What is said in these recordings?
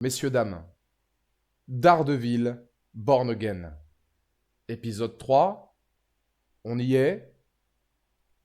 Messieurs, dames, Daredevil, Born Again. Épisode 3, on y est.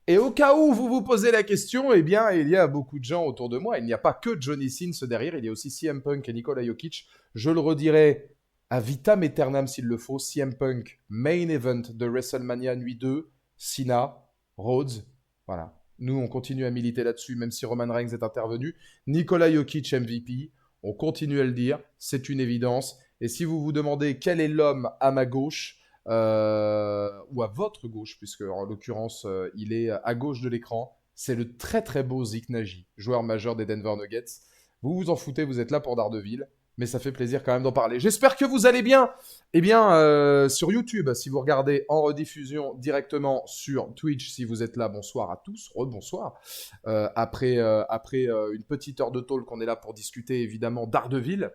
Et au cas où vous vous posez la question, eh bien, il y a beaucoup de gens autour de moi. Il n'y a pas que Johnny Sins derrière, il y a aussi CM Punk et Nikola Jokic. Je le redirai à vitam aeternam s'il le faut. CM Punk, main event de WrestleMania Nuit 2, Cena, Rhodes. Voilà. Nous, on continue à militer là-dessus, même si Roman Reigns est intervenu. Nikola Jokic MVP, on continue à le dire, c'est une évidence. Et si vous vous demandez quel est l'homme à ma gauche, ou à votre gauche, puisque en l'occurrence, il est à gauche de l'écran. C'est le très très beau Zeke Nagy, joueur majeur des Denver Nuggets. Vous vous en foutez, vous êtes là pour Daredevil, mais ça fait plaisir quand même d'en parler. J'espère que vous allez bien. Eh bien, sur YouTube, si vous regardez en rediffusion directement sur Twitch, si vous êtes là, bonsoir à tous, rebonsoir. Après une petite heure de talk, on est là pour discuter évidemment Daredevil.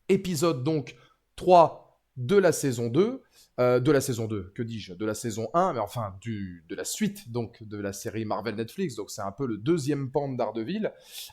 Épisode donc 3 de la saison 2. De la saison 2, que dis-je, de la saison 1, mais enfin de la suite donc de la série Marvel Netflix, donc c'est un peu le deuxième pan de Daredevil.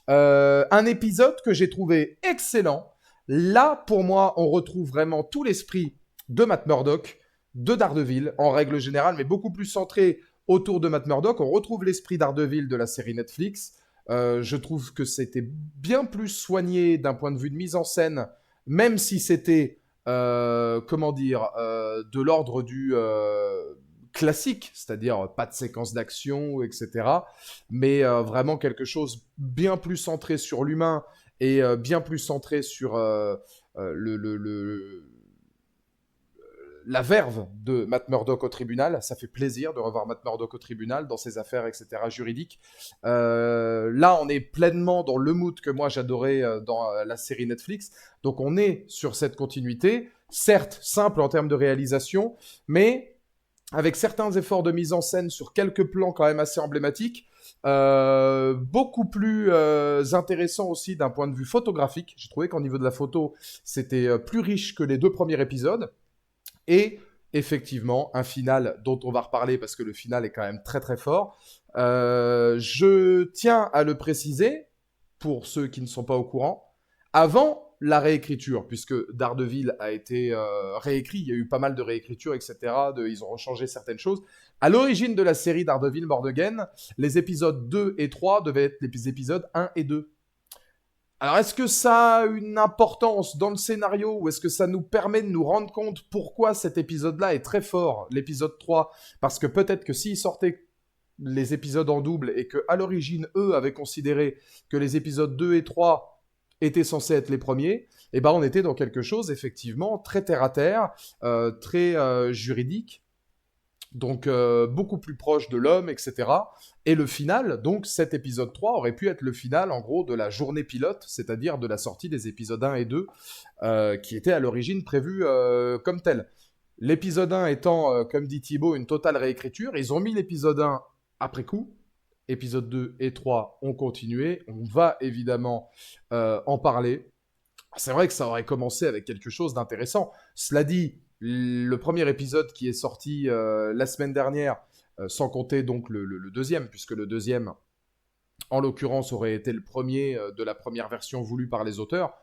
Un épisode que j'ai trouvé excellent. Là, pour moi, on retrouve vraiment tout l'esprit de Matt Murdock, de Daredevil, en règle générale, mais beaucoup plus centré autour de Matt Murdock. On retrouve l'esprit Daredevil de la série Netflix. Je trouve que c'était bien plus soigné d'un point de vue de mise en scène, même si c'était de l'ordre du classique, c'est-à-dire pas de séquence d'action, etc. Mais vraiment quelque chose bien plus centré sur l'humain et bien plus centré sur la verve de Matt Murdock au tribunal. Ça fait plaisir de revoir Matt Murdock au tribunal dans ses affaires, etc. juridiques. Là, on est pleinement dans le mood que moi j'adorais dans la série Netflix. Donc on est sur cette continuité, certes simple en termes de réalisation, mais avec certains efforts de mise en scène sur quelques plans quand même assez emblématiques. Beaucoup plus intéressant aussi d'un point de vue photographique. J'ai trouvé qu'au niveau de la photo, c'était plus riche que les deux premiers épisodes. Et effectivement, un final dont on va reparler parce que le final est quand même très très fort. Je tiens à le préciser, pour ceux qui ne sont pas au courant, avant la réécriture, puisque Daredevil a été réécrit, il y a eu pas mal de réécritures, etc. Ils ont rechangé certaines choses. À l'origine de la série Daredevil Born Again, les épisodes 2 et 3 devaient être les épisodes 1 et 2. Alors, est-ce que ça a une importance dans le scénario ou est-ce que ça nous permet de nous rendre compte pourquoi cet épisode-là est très fort, l'épisode 3? Parce que peut-être que s'ils sortaient les épisodes en double et que à l'origine, eux avaient considéré que les épisodes 2 et 3 étaient censés être les premiers, eh ben on était dans quelque chose, effectivement, très terre-à-terre, très juridique, donc beaucoup plus proche de l'homme, etc. Et le final, donc cet épisode 3 aurait pu être le final, en gros, de la journée pilote, c'est-à-dire de la sortie des épisodes 1 et 2, qui étaient à l'origine prévus comme tel. L'épisode 1 étant, comme dit Thibaut, une totale réécriture, ils ont mis l'épisode 1 après coup, épisode 2 et 3 ont continué, on va évidemment en parler. C'est vrai que ça aurait commencé avec quelque chose d'intéressant. Cela dit, le premier épisode qui est sorti la semaine dernière, sans compter donc le deuxième, puisque le deuxième, en l'occurrence, aurait été le premier de la première version voulue par les auteurs.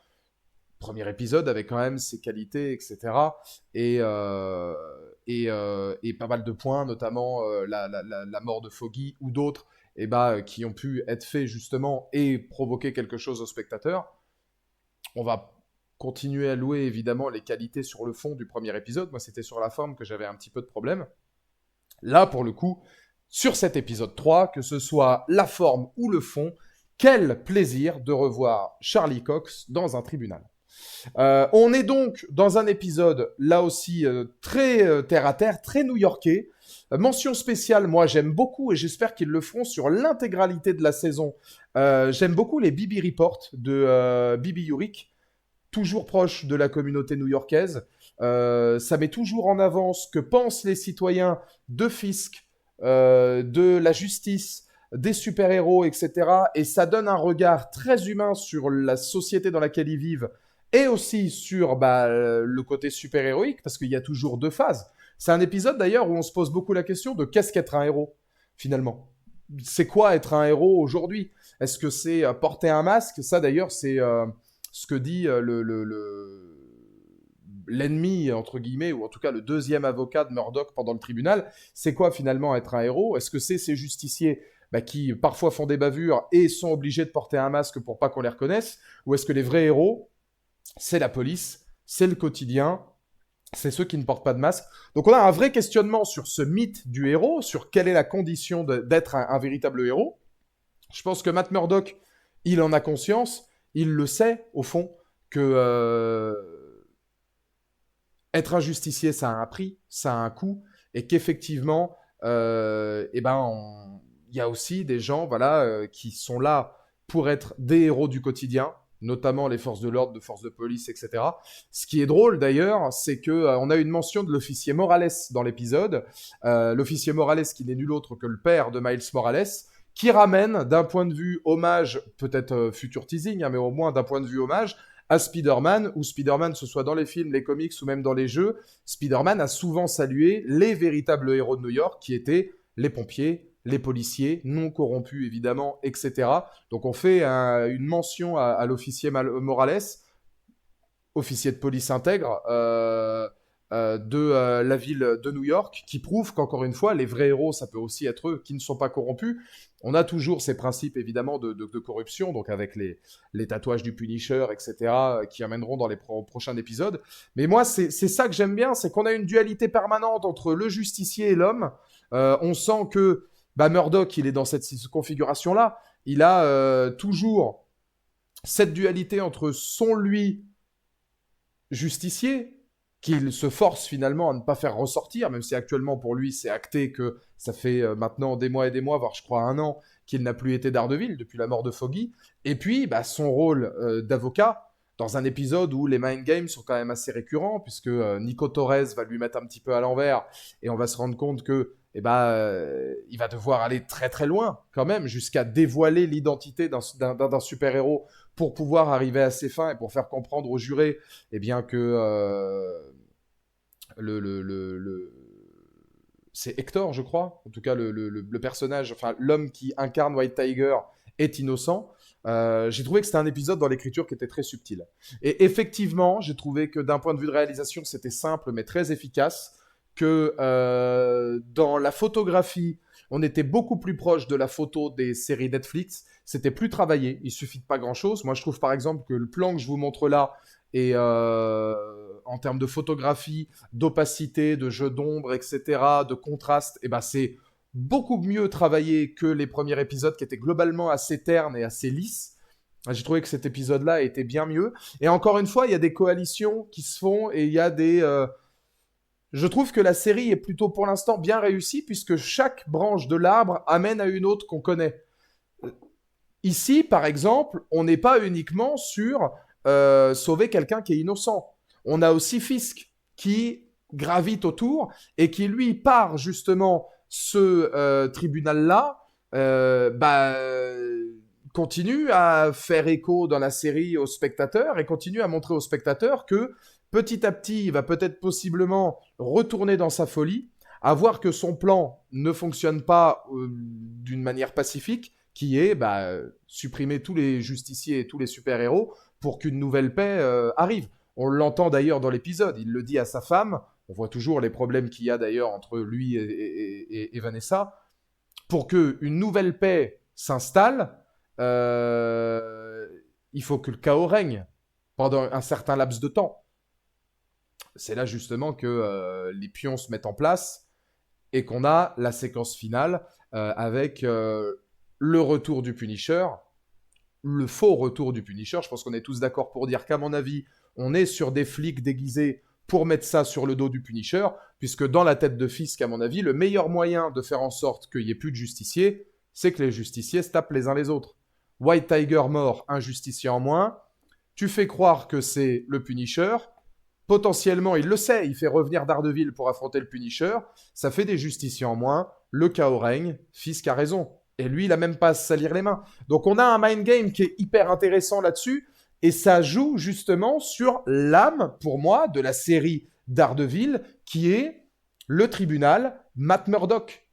Premier épisode avait quand même ses qualités, etc. Et pas mal de points, notamment la mort de Foggy ou d'autres, qui ont pu être faits justement et provoquer quelque chose aux spectateurs. On va continuer à louer évidemment les qualités sur le fond du premier épisode. Moi, c'était sur la forme que j'avais un petit peu de problème. Là, pour le coup, sur cet épisode 3, que ce soit la forme ou le fond, quel plaisir de revoir Charlie Cox dans un tribunal. On est donc dans un épisode, là aussi, très terre-à-terre, très new-yorkais. Mention spéciale, moi j'aime beaucoup et j'espère qu'ils le feront sur l'intégralité de la saison. J'aime beaucoup les Bibi Report de Bibi Yurik, toujours proche de la communauté new-yorkaise. Ça met toujours en avant ce que pensent les citoyens de Fisk, de la justice, des super-héros, etc. Et ça donne un regard très humain sur la société dans laquelle ils vivent et aussi sur le côté super-héroïque, parce qu'il y a toujours deux phases. C'est un épisode d'ailleurs où on se pose beaucoup la question de qu'est-ce qu'être un héros, finalement. C'est quoi être un héros aujourd'hui? Est-ce que c'est porter un masque? Ça d'ailleurs, c'est ce que dit l'ennemi, entre guillemets, ou en tout cas le deuxième avocat de Murdoch pendant le tribunal. C'est quoi finalement être un héros? Est-ce que c'est ces justiciers qui parfois font des bavures et sont obligés de porter un masque pour pas qu'on les reconnaisse? Ou est-ce que les vrais héros, c'est la police, c'est le quotidien, c'est ceux qui ne portent pas de masque? Donc on a un vrai questionnement sur ce mythe du héros, sur quelle est la condition d'être un véritable héros. Je pense que Matt Murdock, il en a conscience, il le sait au fond, que être un justicier, ça a un prix, ça a un coût, et qu'effectivement, il y a aussi des gens, voilà, qui sont là pour être des héros du quotidien, notamment les forces de l'ordre, de forces de police, etc. Ce qui est drôle d'ailleurs, c'est que on a une mention de l'officier Morales dans l'épisode, l'officier Morales qui n'est nul autre que le père de Miles Morales, qui ramène d'un point de vue hommage, peut-être futur teasing, hein, mais au moins d'un point de vue hommage, à Spider-Man, où Spider-Man, que ce soit dans les films, les comics ou même dans les jeux, Spider-Man a souvent salué les véritables héros de New York, qui étaient les pompiers, les policiers, non corrompus évidemment, etc. Donc on fait une mention à l'officier Morales, officier de police intègre de la ville de New York, qui prouve qu'encore une fois, les vrais héros, ça peut aussi être eux qui ne sont pas corrompus. On a toujours ces principes évidemment de corruption, donc avec les tatouages du Punisher, etc., qui amèneront dans les prochains épisodes. Mais moi, c'est ça que j'aime bien, c'est qu'on a une dualité permanente entre le justicier et l'homme. On sent que Murdoch, il est dans cette configuration-là. Il a toujours cette dualité entre son lui justicier, qu'il se force finalement à ne pas faire ressortir, même si actuellement pour lui c'est acté que ça fait maintenant des mois et des mois, voire je crois un an, qu'il n'a plus été Daredevil depuis la mort de Foggy. Et puis son rôle d'avocat, dans un épisode où les mind games sont quand même assez récurrents, puisque Nico Torres va lui mettre un petit peu à l'envers, et on va se rendre compte que il va devoir aller très très loin quand même, jusqu'à dévoiler l'identité d'un super-héros pour pouvoir arriver à ses fins et pour faire comprendre aux jurés que c'est Hector, je crois, en tout cas le personnage, enfin l'homme qui incarne White Tiger est innocent. J'ai trouvé que c'était un épisode dans l'écriture qui était très subtil. Et effectivement, j'ai trouvé que d'un point de vue de réalisation, c'était simple mais très efficace, que dans la photographie, on était beaucoup plus proche de la photo des séries Netflix. C'était plus travaillé, il suffit de pas grand-chose. Moi, je trouve par exemple que le plan que je vous montre là est en termes de photographie, d'opacité, de jeu d'ombre, etc., de contraste, c'est beaucoup mieux travaillé que les premiers épisodes qui étaient globalement assez ternes et assez lisses. J'ai trouvé que cet épisode-là était bien mieux. Et encore une fois, il y a des coalitions qui se font et il y a des... Je trouve que la série est plutôt pour l'instant bien réussie puisque chaque branche de l'arbre amène à une autre qu'on connaît. Ici, par exemple, on n'est pas uniquement sur sauver quelqu'un qui est innocent. On a aussi Fisk qui gravite autour et qui, lui, part justement ce tribunal-là, continue à faire écho dans la série aux spectateurs et continue à montrer aux spectateurs que petit à petit, il va peut-être possiblement retourner dans sa folie, à voir que son plan ne fonctionne pas d'une manière pacifique, qui est supprimer tous les justiciers et tous les super-héros pour qu'une nouvelle paix arrive. On l'entend d'ailleurs dans l'épisode, il le dit à sa femme, on voit toujours les problèmes qu'il y a d'ailleurs entre lui et Vanessa, pour qu'une nouvelle paix s'installe, il faut que le chaos règne pendant un certain laps de temps. C'est là justement que les pions se mettent en place et qu'on a la séquence finale avec le retour du Punisher, le faux retour du Punisher. Je pense qu'on est tous d'accord pour dire qu'à mon avis, on est sur des flics déguisés pour mettre ça sur le dos du Punisher, puisque dans la tête de Fisk, à mon avis, le meilleur moyen de faire en sorte qu'il n'y ait plus de justiciers, c'est que les justiciers se tapent les uns les autres. White Tiger mort, un justicier en moins, tu fais croire que c'est le Punisher, potentiellement, il le sait, il fait revenir Daredevil pour affronter le Punisher, ça fait des justiciers en moins, le chaos règne, Fisk a raison. Et lui, il a même pas à se salir les mains. Donc on a un mind game qui est hyper intéressant là-dessus, et ça joue justement sur l'âme, pour moi, de la série Daredevil, qui est le tribunal Matt Murdock.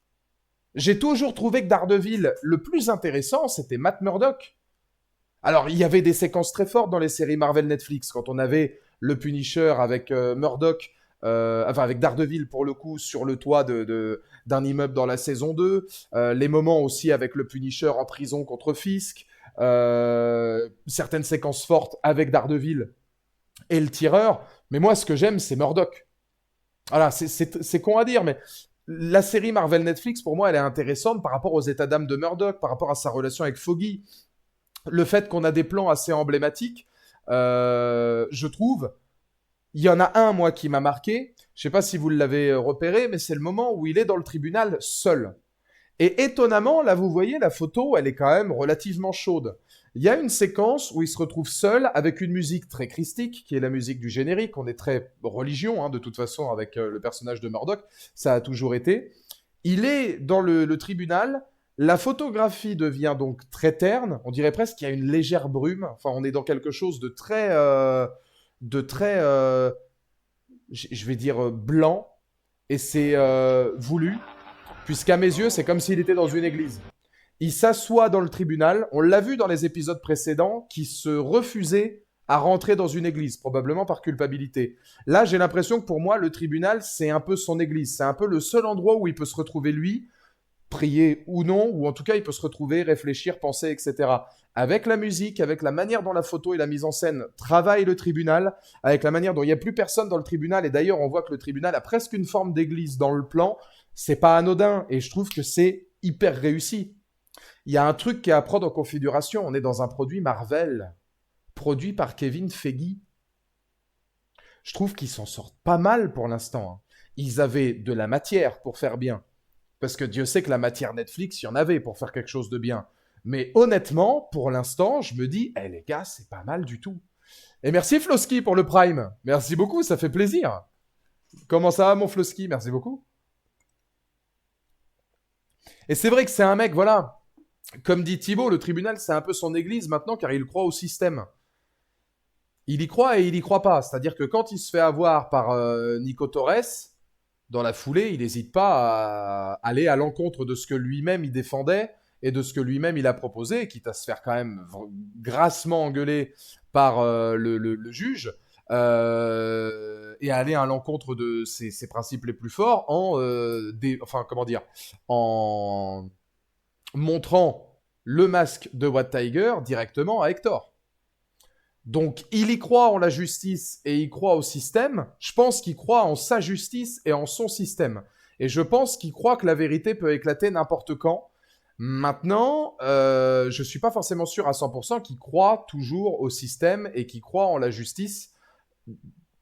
J'ai toujours trouvé que Daredevil, le plus intéressant, c'était Matt Murdock. Alors, il y avait des séquences très fortes dans les séries Marvel Netflix, quand on avait le Punisher avec Murdoch, enfin avec Daredevil pour le coup, sur le toit d'un immeuble dans la saison 2, les moments aussi avec le Punisher en prison contre Fisk, certaines séquences fortes avec Daredevil et le tireur. Mais moi, ce que j'aime, c'est Murdoch. Voilà, c'est con à dire, mais la série Marvel Netflix, pour moi, elle est intéressante par rapport aux états d'âme de Murdoch, par rapport à sa relation avec Foggy. Le fait qu'on a des plans assez emblématiques, je trouve. Il y en a un, moi, qui m'a marqué. Je sais pas si vous l'avez repéré, mais c'est le moment où il est dans le tribunal seul. Et étonnamment, là, vous voyez, la photo, elle est quand même relativement chaude. Il y a une séquence où il se retrouve seul avec une musique très christique, qui est la musique du générique. On est très religion, hein, de toute façon, avec le personnage de Murdoch. Ça a toujours été. Il est dans le tribunal. La photographie devient donc très terne. On dirait presque qu'il y a une légère brume. Enfin, on est dans quelque chose de très, je vais dire blanc. Et c'est voulu, puisqu'à mes yeux, c'est comme s'il était dans une église. Il s'assoit dans le tribunal. On l'a vu dans les épisodes précédents, qui se refusait à rentrer dans une église, probablement par culpabilité. Là, j'ai l'impression que pour moi, le tribunal, c'est un peu son église. C'est un peu le seul endroit où il peut se retrouver lui, prier ou non, ou en tout cas, il peut se retrouver, réfléchir, penser, etc. Avec la musique, avec la manière dont la photo et la mise en scène travaillent le tribunal, avec la manière dont il n'y a plus personne dans le tribunal, et d'ailleurs, on voit que le tribunal a presque une forme d'église dans le plan, c'est pas anodin, et je trouve que c'est hyper réussi. Il y a un truc qui est à prendre en configuration, on est dans un produit Marvel, produit par Kevin Feige. Je trouve qu'ils s'en sortent pas mal pour l'instant, hein. Ils avaient de la matière pour faire bien. Parce que Dieu sait que la matière Netflix, il y en avait pour faire quelque chose de bien. Mais honnêtement, pour l'instant, je me dis, les gars, c'est pas mal du tout. Et merci Flosky pour le Prime. Merci beaucoup, ça fait plaisir. Comment ça va mon Flosky? Merci beaucoup. Et c'est vrai que c'est un mec, voilà. Comme dit Thibaut, le tribunal, c'est un peu son église maintenant, car il croit au système. Il y croit et il y croit pas. C'est-à-dire que quand il se fait avoir par Nico Torres, dans la foulée, il n'hésite pas à aller à l'encontre de ce que lui-même il défendait et de ce que lui-même il a proposé, quitte à se faire quand même grassement engueuler par le juge, et aller à l'encontre de ses principes les plus forts enfin comment dire, en montrant le masque de White Tiger directement à Hector. Donc, il y croit en la justice et il croit au système. Je pense qu'il croit en sa justice et en son système. Et je pense qu'il croit que la vérité peut éclater n'importe quand. Maintenant, je suis pas forcément sûr à 100% qu'il croit toujours au système et qu'il croit en la justice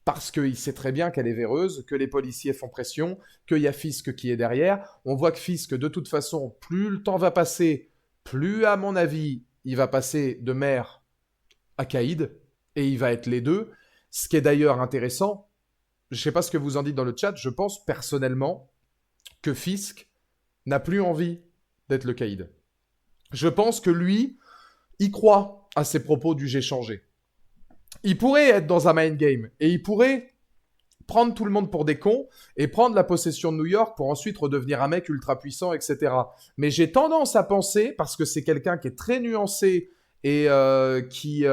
parce qu'il sait très bien qu'elle est véreuse, que les policiers font pression, qu'il y a Fisk qui est derrière. On voit que Fisk, de toute façon, plus le temps va passer, plus, à mon avis, il va passer de maire à Caïd, et il va être les deux. Ce qui est d'ailleurs intéressant, je ne sais pas ce que vous en dites dans le chat, je pense personnellement que Fisk n'a plus envie d'être le Caïd. Je pense que lui, il croit à ses propos du j'ai changé. Il pourrait être dans un mind game, et il pourrait prendre tout le monde pour des cons, et prendre la possession de New York pour ensuite redevenir un mec ultra puissant, etc. Mais j'ai tendance à penser, parce que c'est quelqu'un qui est très nuancé, et qui n'est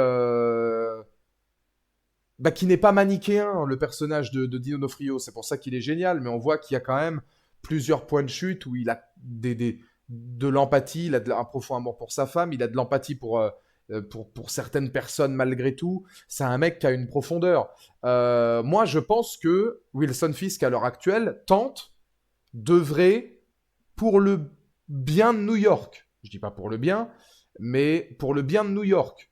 pas manichéen, le personnage de Dino Nofrio. C'est pour ça qu'il est génial, mais on voit qu'il y a quand même plusieurs points de chute où il a de l'empathie, il a un profond amour pour sa femme, il a de l'empathie pour certaines personnes malgré tout. C'est un mec qui a une profondeur. Moi, je pense que Wilson Fisk, à l'heure actuelle, tente d'œuvrer pour le bien de New York. Je dis pas pour le bien, mais pour le bien de New York.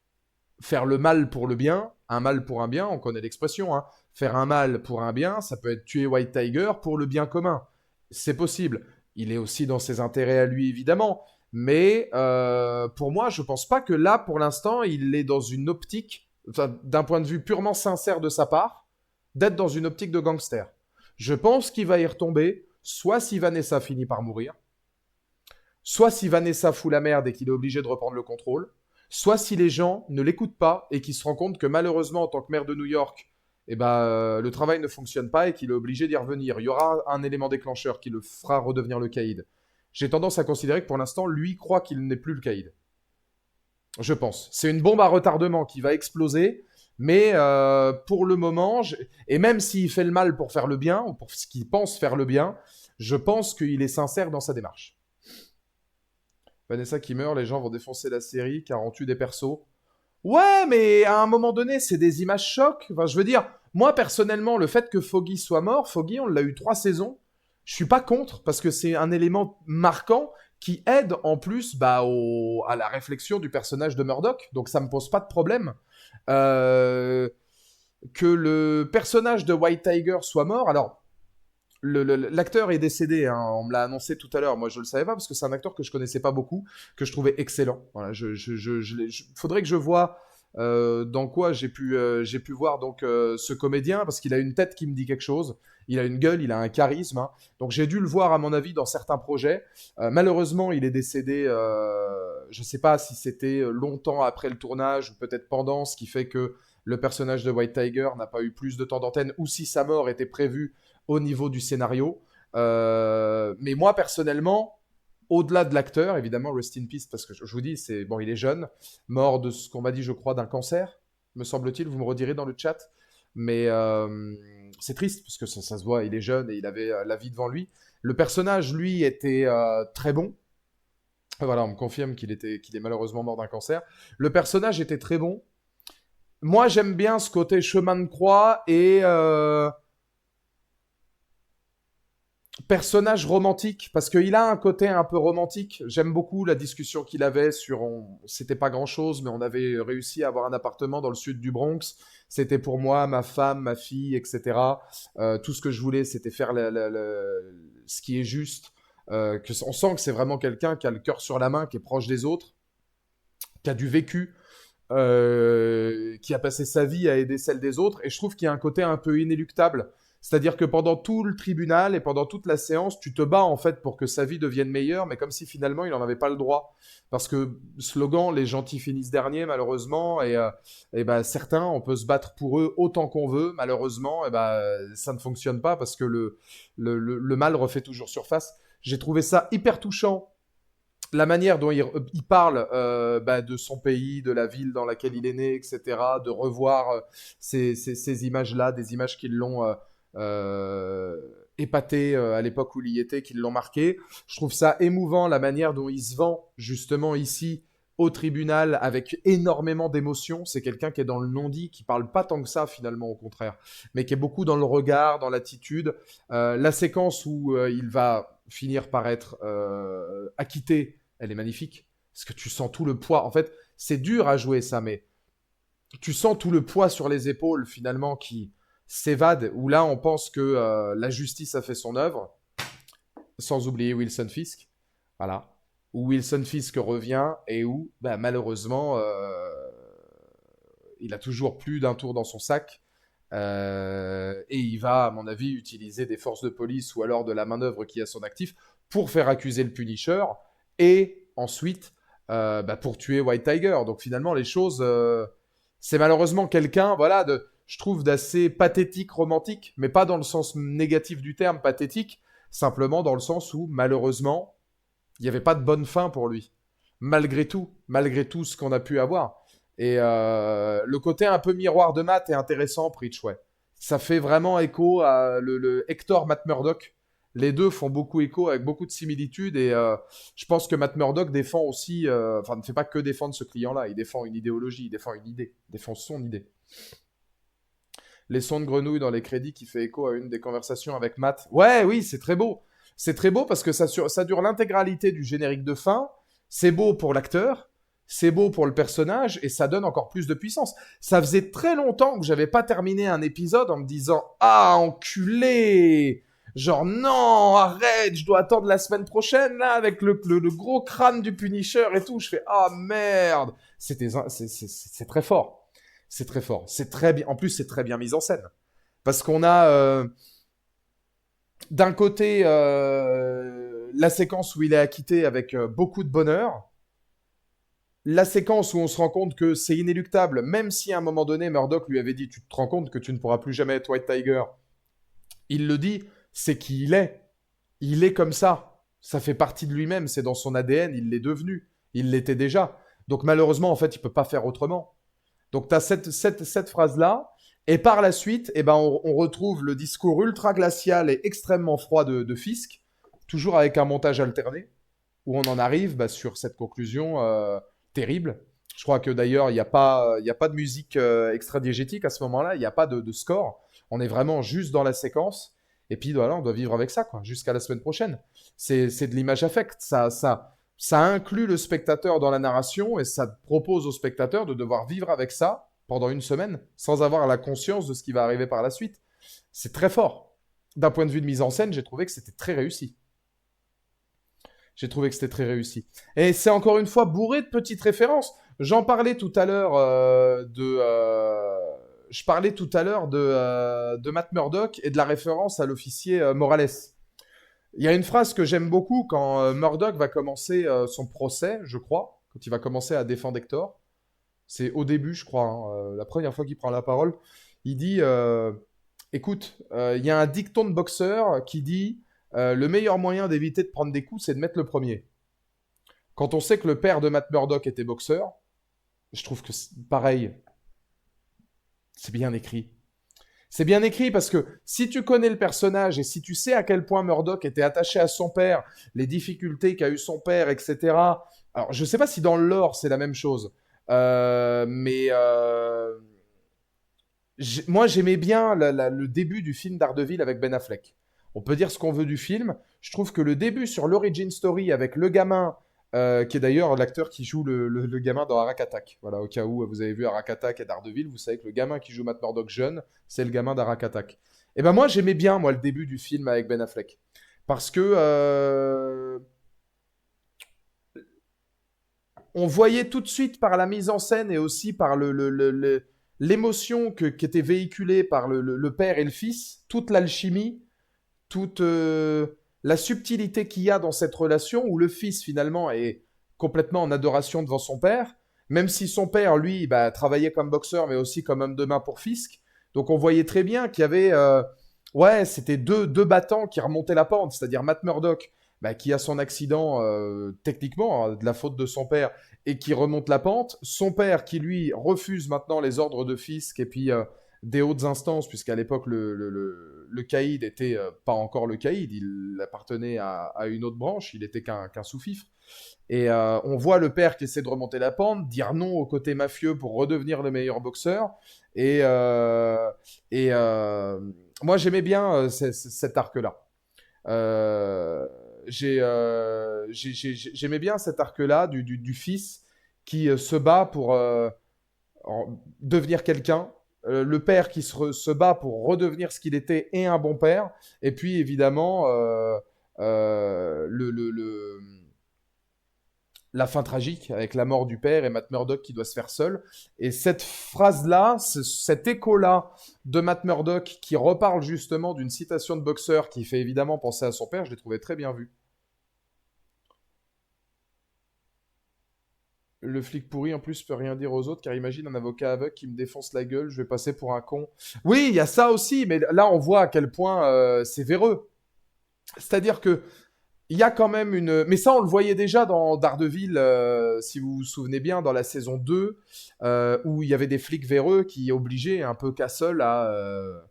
Faire le mal pour le bien, un mal pour un bien, on connaît l'expression, hein. Faire un mal pour un bien, ça peut être tuer White Tiger pour le bien commun. C'est possible. Il est aussi dans ses intérêts à lui, évidemment. Mais pour moi, je pense pas que là, pour l'instant, il est dans une optique, enfin, d'un point de vue purement sincère de sa part, d'être dans une optique de gangster. Je pense qu'il va y retomber, soit si Vanessa finit par mourir, soit si Vanessa fout la merde et qu'il est obligé de reprendre le contrôle, soit si les gens ne l'écoutent pas et qu'il se rend compte que malheureusement, en tant que maire de New York, le travail ne fonctionne pas et qu'il est obligé d'y revenir. Il y aura un élément déclencheur qui le fera redevenir le caïd. J'ai tendance à considérer que pour l'instant, lui croit qu'il n'est plus le caïd. Je pense. C'est une bombe à retardement qui va exploser. Mais pour le moment, et même s'il fait le mal pour faire le bien, ou pour ce qu'il pense faire le bien, je pense qu'il est sincère dans sa démarche. Vanessa qui meurt, les gens vont défoncer la série car on tue des persos. Ouais, mais à un moment donné, c'est des images chocs. Enfin, je veux dire, moi personnellement, le fait que Foggy soit mort, Foggy, on l'a eu 3 saisons. Je suis pas contre parce que c'est un élément marquant qui aide en plus à la réflexion du personnage de Murdoch. Donc ça me pose pas de problème. Euh, que le personnage de White Tiger soit mort. Alors, l'acteur est décédé, hein, on me l'a annoncé tout à l'heure. Moi, je le savais pas parce que c'est un acteur que je connaissais pas beaucoup, que je trouvais excellent. Voilà, faudrait que je vois dans quoi j'ai pu voir donc ce comédien parce qu'il a une tête qui me dit quelque chose. Il a une gueule, il a un charisme. Hein. Donc j'ai dû le voir à mon avis dans certains projets. Malheureusement, il est décédé. Je sais pas si c'était longtemps après le tournage ou peut-être pendant, ce qui fait que le personnage de White Tiger n'a pas eu plus de temps d'antenne, ou si sa mort était prévue au niveau du scénario. Mais moi, personnellement, au-delà de l'acteur, évidemment, rest in peace, parce que je vous dis, c'est bon, il est jeune, mort de ce qu'on m'a dit, je crois, d'un cancer, me semble-t-il. Vous me redirez dans le chat. Mais c'est triste, parce que ça se voit, il est jeune et il avait la vie devant lui. Le personnage, lui, était très bon. Voilà, on me confirme qu'il est malheureusement mort d'un cancer. Le personnage était très bon. Moi, j'aime bien ce côté chemin de croix et personnage romantique, parce qu'il a un côté un peu romantique. J'aime beaucoup la discussion qu'il avait sur... C'était pas grand-chose, mais on avait réussi à avoir un appartement dans le sud du Bronx. C'était pour moi, ma femme, ma fille, etc. Tout ce que je voulais, c'était faire ce qui est juste. On sent que c'est vraiment quelqu'un qui a le cœur sur la main, qui est proche des autres, qui a du vécu. Qui a passé sa vie à aider celle des autres, et je trouve qu'il y a un côté un peu inéluctable. C'est-à-dire que pendant tout le tribunal et pendant toute la séance, tu te bats en fait pour que sa vie devienne meilleure, mais comme si finalement il n'en avait pas le droit. Parce que slogan, les gentils finissent derniers malheureusement, et ben, certains, on peut se battre pour eux autant qu'on veut, malheureusement, et ben, ça ne fonctionne pas parce que le mal refait toujours surface. J'ai trouvé ça hyper touchant, la manière dont il parle de son pays, de la ville dans laquelle il est né, etc., de revoir ces images-là, des images qui l'ont épaté à l'époque où il y était, qui l'ont marqué. Je trouve ça émouvant, la manière dont il se vend justement ici au tribunal avec énormément d'émotion. C'est quelqu'un qui est dans le non-dit, qui parle pas tant que ça finalement, au contraire, mais qui est beaucoup dans le regard, dans l'attitude. La séquence où il va finir par être acquitté, elle est magnifique. Parce que tu sens tout le poids. En fait, c'est dur à jouer ça, mais tu sens tout le poids sur les épaules, finalement, qui s'évade. Où là, on pense que la justice a fait son œuvre. Sans oublier Wilson Fisk. Voilà. Où Wilson Fisk revient et où, malheureusement, il a toujours plus d'un tour dans son sac. Et il va, à mon avis, utiliser des forces de police ou alors de la main-d'œuvre qui est à son actif pour faire accuser le Punisher et ensuite pour tuer White Tiger. Donc finalement, les choses, c'est malheureusement quelqu'un, voilà, je trouve d'assez pathétique, romantique, mais pas dans le sens négatif du terme, pathétique, simplement dans le sens où, malheureusement, il n'y avait pas de bonne fin pour lui. Malgré tout ce qu'on a pu avoir. Et le côté un peu miroir de Matt est intéressant, Preach, ouais. Ça fait vraiment écho à le Hector Matt Murdock. Les deux font beaucoup écho avec beaucoup de similitudes et je pense que Matt Murdock défend aussi, ne fait pas que défendre ce client-là, il défend une idéologie, il défend une idée, il défend son idée. Les sons de grenouille dans les crédits qui fait écho à une des conversations avec Matt. Ouais, oui, c'est très beau. C'est très beau parce que ça dure l'intégralité du générique de fin. C'est beau pour l'acteur, c'est beau pour le personnage et ça donne encore plus de puissance. Ça faisait très longtemps que j'avais pas terminé un épisode en me disant « Ah, enculé !» Genre « Non, arrête, je dois attendre la semaine prochaine, là, avec le gros crâne du Punisher et tout. » Je fais « Ah, merde !» C'est très fort. C'est très fort. C'est très bien. En plus, c'est très bien mis en scène. Parce qu'on a d'un côté la séquence où il est acquitté avec beaucoup de bonheur. La séquence où on se rend compte que c'est inéluctable, même si à un moment donné, Murdoch lui avait dit « Tu te rends compte que tu ne pourras plus jamais être White Tiger ?» Il le dit, c'est qui il est. Il est comme ça. Ça fait partie de lui-même, c'est dans son ADN, il l'est devenu. Il l'était déjà. Donc malheureusement, en fait, il peut pas faire autrement. Donc tu as cette phrase-là, et par la suite, eh ben, on retrouve le discours ultra glacial et extrêmement froid de Fisk, toujours avec un montage alterné, où on en arrive sur cette conclusion terrible. Je crois que d'ailleurs, il y a pas de musique extra-diégétique à ce moment-là, il n'y a pas de score. On est vraiment juste dans la séquence. Et puis voilà, on doit vivre avec ça, quoi, jusqu'à la semaine prochaine. C'est de l'image affect. Ça inclut le spectateur dans la narration et ça propose au spectateur de devoir vivre avec ça pendant une semaine sans avoir la conscience de ce qui va arriver par la suite. C'est très fort. D'un point de vue de mise en scène, j'ai trouvé que c'était très réussi. J'ai trouvé que c'était très réussi. Et c'est encore une fois bourré de petites références. J'en parlais tout à l'heure je parlais tout à l'heure de Matt Murdock et de la référence à l'officier Morales. Il y a une phrase que j'aime beaucoup quand Murdock va commencer son procès, je crois, quand il va commencer à défendre Hector. C'est au début, je crois, hein, la première fois qu'il prend la parole. Il dit écoute, il y a un dicton de boxeur qui dit le meilleur moyen d'éviter de prendre des coups, c'est de mettre le premier. Quand on sait que le père de Matt Murdock était boxeur, je trouve que pareil, c'est bien écrit. C'est bien écrit parce que si tu connais le personnage et si tu sais à quel point Murdock était attaché à son père, les difficultés qu'a eu son père, etc. Alors, je sais pas si dans le lore c'est la même chose, mais moi j'aimais bien le début du film Daredevil avec Ben Affleck. On peut dire ce qu'on veut du film. Je trouve que le début sur l'origin story avec le gamin, qui est d'ailleurs l'acteur qui joue le gamin dans Arak Attack. Voilà, au cas où vous avez vu Arak Attack et Daredevil, vous savez que le gamin qui joue Matt Murdock jeune, c'est le gamin d'Arak Attack. Et ben moi j'aimais bien moi le début du film avec Ben Affleck parce que on voyait tout de suite par la mise en scène et aussi par l'émotion qui était véhiculée par le père et le fils, toute l'alchimie, toute la subtilité qu'il y a dans cette relation où le fils finalement est complètement en adoration devant son père, même si son père, lui, travaillait comme boxeur mais aussi comme homme de main pour Fisk. Donc on voyait très bien qu'il y avait, ouais, c'était deux battants qui remontaient la pente, c'est-à-dire Matt Murdock, qui a son accident techniquement de la faute de son père et qui remonte la pente, son père qui lui refuse maintenant les ordres de Fisk et puis des hautes instances, puisqu'à l'époque, le caïd n'était pas encore le caïd, il appartenait à une autre branche, il était qu'un sous-fifre. Et on voit le père qui essaie de remonter la pente, dire non au côté mafieux pour redevenir le meilleur boxeur. Et, moi, j'aimais bien cet arc-là. J'aimais bien cet arc-là du fils qui se bat pour devenir quelqu'un, le père qui se bat pour redevenir ce qu'il était et un bon père, et puis évidemment euh, le, le, le, la fin tragique avec la mort du père et Matt Murdock qui doit se faire seul. Et cette phrase-là, cet écho-là de Matt Murdock qui reparle justement d'une citation de boxeur qui fait évidemment penser à son père, je l'ai trouvé très bien vu. Le flic pourri, en plus, peut rien dire aux autres, car imagine un avocat aveugle qui me défonce la gueule, je vais passer pour un con. Oui, il y a ça aussi, mais là, on voit à quel point c'est véreux. C'est-à-dire que il y a quand même une... Mais ça, on le voyait déjà dans Daredevil, si vous vous souvenez bien, dans la saison 2, où il y avait des flics véreux qui obligeaient un peu Castle à,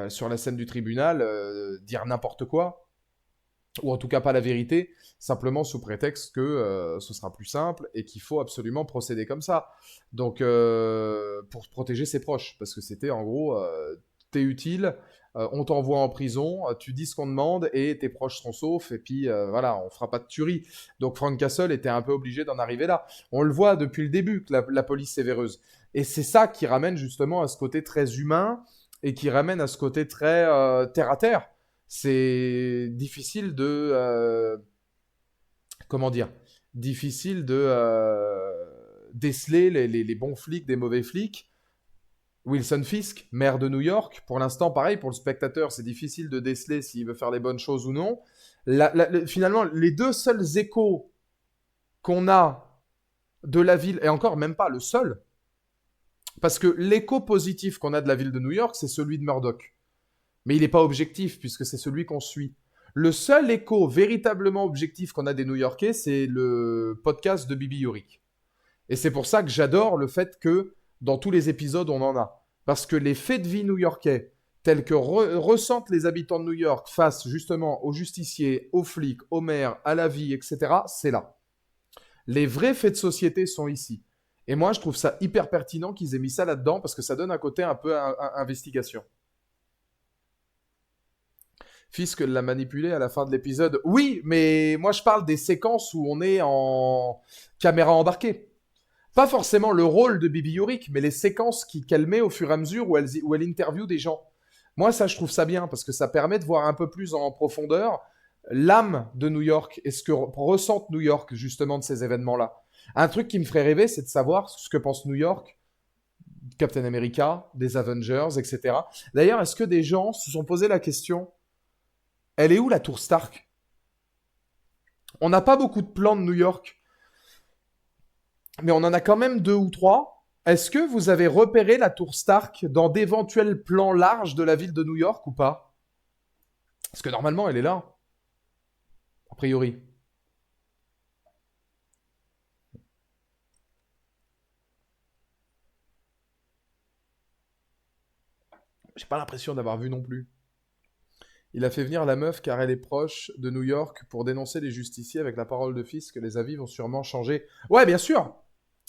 sur la scène du tribunal, dire n'importe quoi ou en tout cas pas la vérité, simplement sous prétexte que ce sera plus simple et qu'il faut absolument procéder comme ça. Donc, pour protéger ses proches, parce que c'était en gros, t'es utile, on t'envoie en prison, tu dis ce qu'on demande et tes proches seront saufs, et puis voilà, on fera pas de tuerie. Donc Frank Castle était un peu obligé d'en arriver là. On le voit depuis le début que la police est véreuse. Et c'est ça qui ramène justement à ce côté très humain et qui ramène à ce côté très terre à terre. C'est difficile de comment dire, difficile de déceler les bons flics des mauvais flics. Wilson Fisk, maire de New York, pour l'instant, pareil, pour le spectateur, c'est difficile de déceler s'il veut faire les bonnes choses ou non. Finalement, les deux seuls échos qu'on a de la ville, et encore même pas le seul, parce que l'écho positif qu'on a de la ville de New York, c'est celui de Murdoch. Mais il n'est pas objectif, puisque c'est celui qu'on suit. Le seul écho véritablement objectif qu'on a des New-Yorkais, c'est le podcast de Bibi Yorick. Et c'est pour ça que j'adore le fait que dans tous les épisodes, on en a. Parce que les faits de vie new-yorkais, tels que ressentent les habitants de New York face justement aux justiciers, aux flics, aux maires, à la vie, etc., c'est là. Les vrais faits de société sont ici. Et moi, je trouve ça hyper pertinent qu'ils aient mis ça là-dedans parce que ça donne un côté un peu investigation. Fisk l'a manipulé à la fin de l'épisode. Oui, mais moi je parle des séquences où on est en caméra embarquée. Pas forcément le rôle de Bibi Yorick, mais les séquences qu'elle met au fur et à mesure où elle interviewe des gens. Moi, ça, je trouve ça bien parce que ça permet de voir un peu plus en profondeur l'âme de New York et ce que ressente New York justement de ces événements-là. Un truc qui me ferait rêver, c'est de savoir ce que pense New York, Captain America, des Avengers, etc. D'ailleurs, est-ce que des gens se sont posé la question, elle est où la tour Stark? On n'a pas beaucoup de plans de New York, mais on en a quand même deux ou trois. Est-ce que vous avez repéré la tour Stark dans d'éventuels plans larges de la ville de New York ou pas? Parce que normalement, elle est là, a priori. J'ai pas l'impression d'avoir vu non plus. Il a fait venir la meuf car elle est proche de New York pour dénoncer les justiciers avec la parole de fils que les avis vont sûrement changer. Ouais, bien sûr.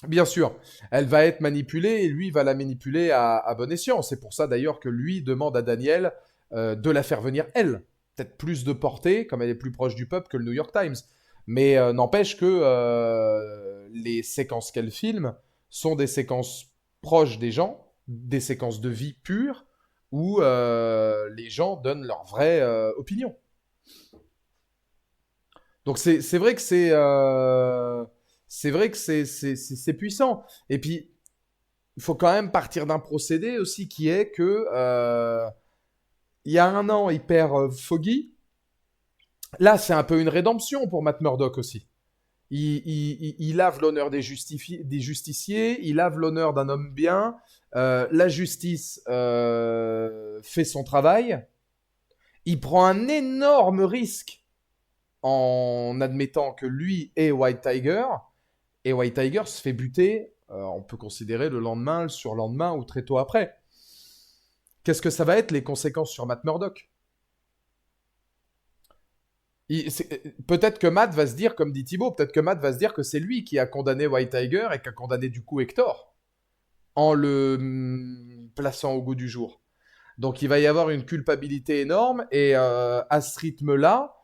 Bien sûr. Elle va être manipulée et lui va la manipuler à bon escient. C'est pour ça d'ailleurs que lui demande à Daniel de la faire venir elle. Peut-être plus de portée, comme elle est plus proche du peuple que le New York Times. Mais n'empêche que les séquences qu'elle filme sont des séquences proches des gens, des séquences de vie pure, où les gens donnent leur vraie opinion. Donc c'est vrai que c'est vrai que c'est puissant. Et puis il faut quand même partir d'un procédé aussi qui est que il y a un an il perd Foggy. Là c'est un peu une rédemption pour Matt Murdock aussi. Il lave l'honneur des justiciers, il lave l'honneur d'un homme bien. La justice fait son travail. Il prend un énorme risque en admettant que lui est White Tiger. Et White Tiger se fait buter, on peut considérer le lendemain, le surlendemain ou très tôt après. Qu'est-ce que ça va être les conséquences sur Matt Murdock? Peut-être que Matt va se dire, comme dit Thibaut, peut-être que Matt va se dire que c'est lui qui a condamné White Tiger et qui a condamné du coup Hector en le plaçant au goût du jour. Donc il va y avoir une culpabilité énorme et à ce rythme-là,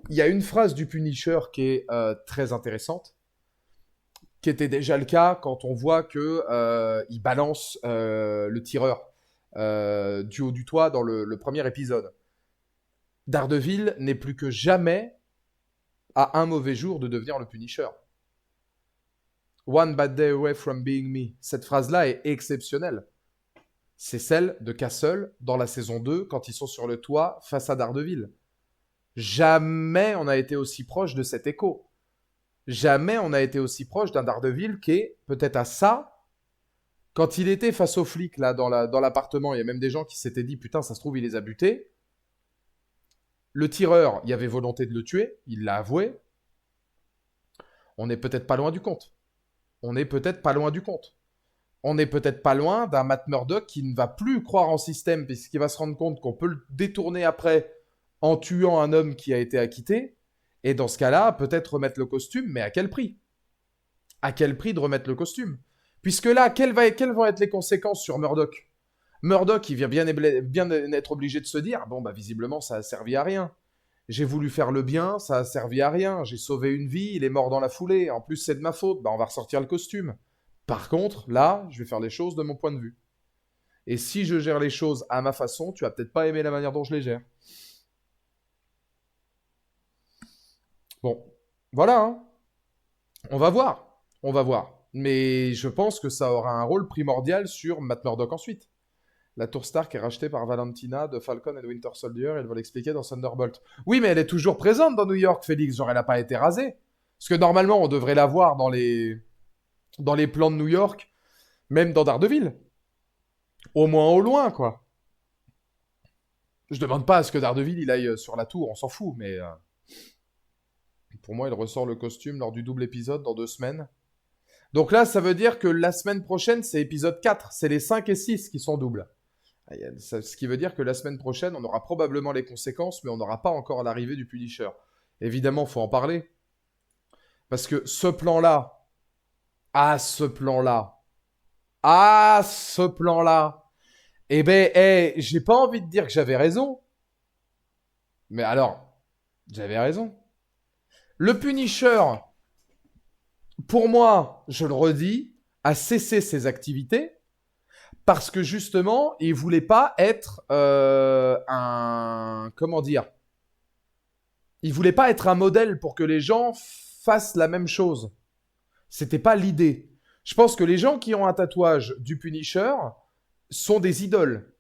il y a une phrase du Punisher qui est très intéressante, qui était déjà le cas quand on voit que il balance le tireur du haut du toit dans le premier épisode. Daredevil n'est plus que jamais à un mauvais jour de devenir le Punisher. One bad day away from being me. Cette phrase-là est exceptionnelle. C'est celle de Castle dans la saison 2 quand ils sont sur le toit face à Daredevil. Jamais on a été aussi proche de cet écho. Jamais on a été aussi proche d'un Daredevil qui est peut-être à ça. Quand il était face aux flics là dans l'appartement, il y a même des gens qui s'étaient dit putain ça se trouve il les a butés. Le tireur, il y avait volonté de le tuer, il l'a avoué. On n'est peut-être pas loin du compte. On n'est peut-être pas loin du compte. On n'est peut-être pas loin d'un Matt Murdock qui ne va plus croire en système puisqu'il va se rendre compte qu'on peut le détourner après en tuant un homme qui a été acquitté. Et dans ce cas-là, peut-être remettre le costume, mais à quel prix? À quel prix de remettre le costume? Puisque là, quelles vont être les conséquences sur Murdock? Murdock, il vient bien être obligé de se dire, bon, bah visiblement, ça a servi à rien. J'ai voulu faire le bien, ça a servi à rien. J'ai sauvé une vie, il est mort dans la foulée. En plus, c'est de ma faute. Bah, on va ressortir le costume. Par contre, là, je vais faire les choses de mon point de vue. Et si je gère les choses à ma façon, tu vas peut-être pas aimer la manière dont je les gère. Bon, voilà, hein. On va voir. On va voir. Mais je pense que ça aura un rôle primordial sur Matt Murdock ensuite. La tour Stark est rachetée par Valentina de Falcon et de Winter Soldier, elle va l'expliquer dans Thunderbolt. Oui, mais elle est toujours présente dans New York, Félix, genre elle n'a pas été rasée. Parce que normalement, on devrait la voir dans les plans de New York, même dans Daredevil. Au moins au loin, quoi. Je demande pas à ce que Daredevil il aille sur la tour, on s'en fout, mais pour moi, il ressort le costume lors du double épisode dans 2 semaines. Donc là, ça veut dire que la semaine prochaine, c'est épisode 4. C'est les 5 et 6 qui sont doubles. Ce qui veut dire que la semaine prochaine, on aura probablement les conséquences, mais on n'aura pas encore l'arrivée du Punisher. Évidemment, il faut en parler. Parce que ce plan-là, ce plan-là, ce plan-là, eh ben, j'ai pas envie de dire que j'avais raison. Mais alors, j'avais raison. Le Punisher, pour moi, je le redis, a cessé ses activités parce que justement, il voulait pas être comment dire, il voulait pas être un modèle pour que les gens fassent la même chose. C'était pas l'idée. Je pense que les gens qui ont un tatouage du Punisher sont des idoles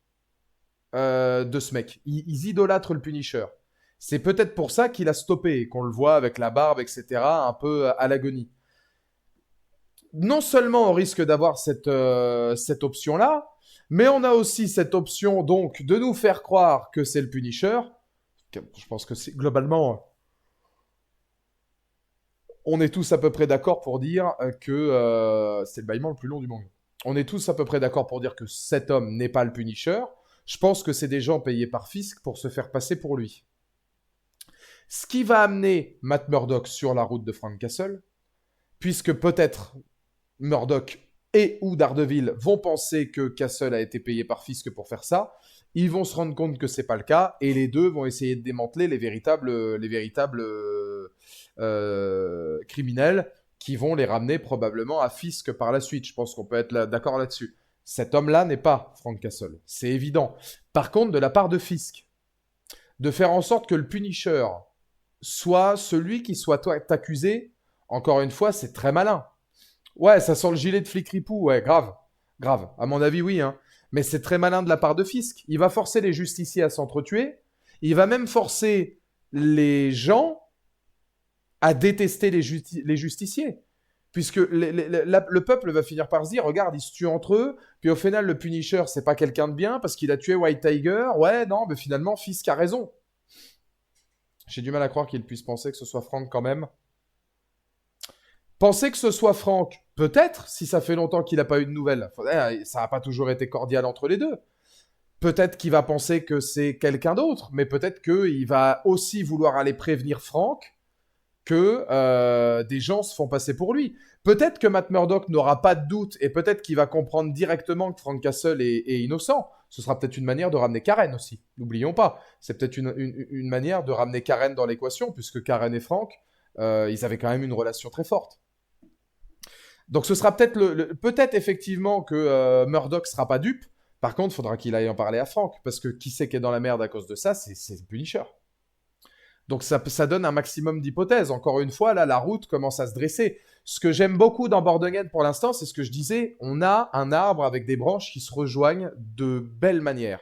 de ce mec. Ils idolâtrent le Punisher. C'est peut-être pour ça qu'il a stoppé, qu'on le voit avec la barbe, etc., un peu à l'agonie. Non seulement on risque d'avoir cette option-là, mais on a aussi cette option donc de nous faire croire que c'est le Punisher. Je pense que c'est globalement, on est tous à peu près d'accord pour dire que c'est le bâillement le plus long du monde. On est tous à peu près d'accord pour dire que cet homme n'est pas le Punisher. Je pense que c'est des gens payés par Fisk pour se faire passer pour lui. Ce qui va amener Matt Murdock sur la route de Frank Castle, puisque peut-être Murdock et ou Daredevil vont penser que Castle a été payé par Fisk pour faire ça. Ils vont se rendre compte que c'est pas le cas et les deux vont essayer de démanteler les véritables criminels qui vont les ramener probablement à Fisk par la suite. Je pense qu'on peut être d'accord là-dessus. Cet homme-là n'est pas Frank Castle, c'est évident. Par contre, de la part de Fisk, de faire en sorte que le Punisher soit celui qui soit accusé, encore une fois, c'est très malin. Ouais, ça sent le gilet de flic ripou, ouais, grave. Grave, à mon avis, oui, hein. Mais c'est très malin de la part de Fisk. Il va forcer les justiciers à s'entretuer. Il va même forcer les gens à détester les justiciers. Puisque le peuple va finir par se dire, regarde, ils se tuent entre eux, puis au final, le Punisher, c'est pas quelqu'un de bien, parce qu'il a tué White Tiger. Ouais, non, mais finalement, Fisk a raison. J'ai du mal à croire qu'il puisse penser que ce soit Frank quand même. Penser que ce soit Frank, peut-être, si ça fait longtemps qu'il n'a pas eu de nouvelles. Ça n'a pas toujours été cordial entre les deux. Peut-être qu'il va penser que c'est quelqu'un d'autre, mais peut-être qu'il va aussi vouloir aller prévenir Frank que des gens se font passer pour lui. Peut-être que Matt Murdock n'aura pas de doute et peut-être qu'il va comprendre directement que Frank Castle est innocent. Ce sera peut-être une manière de ramener Karen aussi. N'oublions pas. C'est peut-être une manière de ramener Karen dans l'équation, puisque Karen et Frank, ils avaient quand même une relation très forte. Donc ce sera peut-être peut-être effectivement que Murdock sera pas dupe. Par contre, il faudra qu'il aille en parler à Frank, parce que qui c'est qui est dans la merde à cause de ça, c'est le Punisher. Donc ça donne un maximum d'hypothèses. Encore une fois, là, la route commence à se dresser. Ce que j'aime beaucoup dans Born Again pour l'instant, c'est ce que je disais, on a un arbre avec des branches qui se rejoignent de belle manière.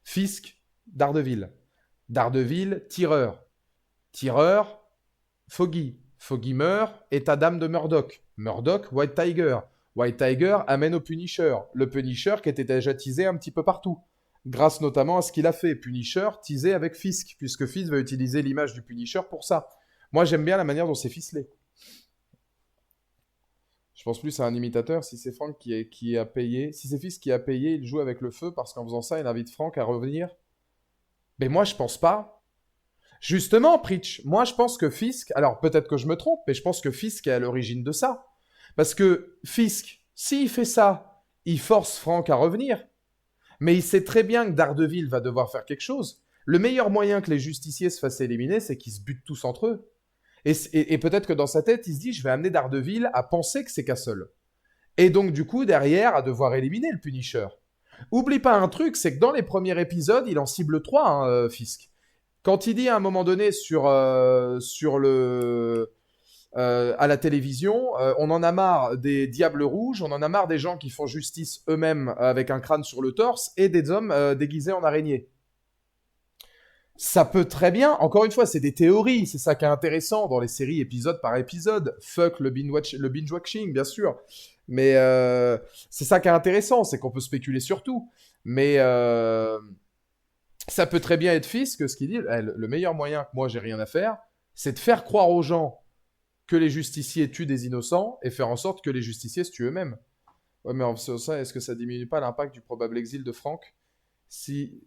Fisk, Daredevil. Daredevil, tireur. Tireur, Foggy. Foggy meurt, état d'âme de Murdock. Murdock, White Tiger. White Tiger amène au Punisher. Le Punisher qui était déjà teasé un petit peu partout. Grâce notamment à ce qu'il a fait. Punisher teasé avec Fisk, puisque Fisk va utiliser l'image du Punisher pour ça. Moi, j'aime bien la manière dont c'est ficelé. Je pense plus à un imitateur. Si c'est Frank qui a payé, si c'est Fisk qui a payé, il joue avec le feu parce qu'en faisant ça, il invite Frank à revenir. Mais moi, je pense pas. Justement, Preach, moi je pense que Fisk, alors peut-être que je me trompe, mais je pense que Fisk est à l'origine de ça. Parce que Fisk, s'il fait ça, il force Frank à revenir. Mais il sait très bien que Daredevil va devoir faire quelque chose. Le meilleur moyen que les justiciers se fassent éliminer, c'est qu'ils se butent tous entre eux. Et peut-être que dans sa tête, il se dit, je vais amener Daredevil à penser que c'est Castle. Et donc du coup, derrière, à devoir éliminer le Punisher. Oublie pas un truc, c'est que dans les premiers épisodes, il en cible 3, hein, Fisk. Quand il dit à un moment donné sur à la télévision, on en a marre des diables rouges, on en a marre des gens qui font justice eux-mêmes avec un crâne sur le torse et des hommes déguisés en araignée. Ça peut très bien, encore une fois, c'est des théories, c'est ça qui est intéressant dans les séries épisode par épisode. Fuck le binge-watching, bien sûr. Mais c'est ça qui est intéressant, c'est qu'on peut spéculer sur tout. Mais ça peut très bien être Fisk, ce qu'il dit, le meilleur moyen que moi j'ai rien à faire, C'est de faire croire aux gens que les justiciers tuent des innocents et faire en sorte que les justiciers se tuent eux-mêmes. Ouais, mais en faisant ça, est-ce que ça diminue pas l'impact du probable exil de Franck si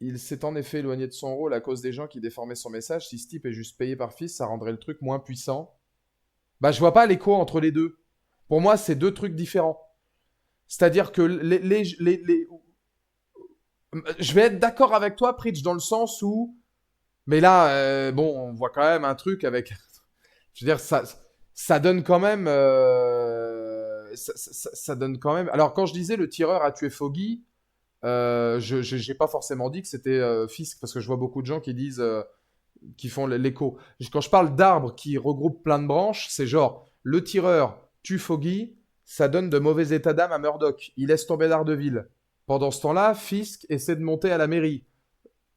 il s'est en effet éloigné de son rôle à cause des gens qui déformaient son message? Si ce type est juste payé par fils, ça rendrait le truc moins puissant. Bah, je vois pas l'écho entre les deux. Pour moi, c'est deux trucs différents. C'est-à-dire que je vais être d'accord avec toi, Pritch, dans le sens où... Mais là, bon, on voit quand même un truc avec... Je veux dire, ça donne quand même... ça donne quand même... Alors, quand je disais le tireur a tué Foggy, je n'ai pas forcément dit que c'était Fisk, parce que je vois beaucoup de gens qui disent... qui font l'écho. Quand je parle d'arbres qui regroupent plein de branches, c'est genre, le tireur tue Foggy, ça donne de mauvais état d'âme à Murdoch. Il laisse tomber Daredevil. Pendant ce temps-là, Fisk essaie de monter à la mairie.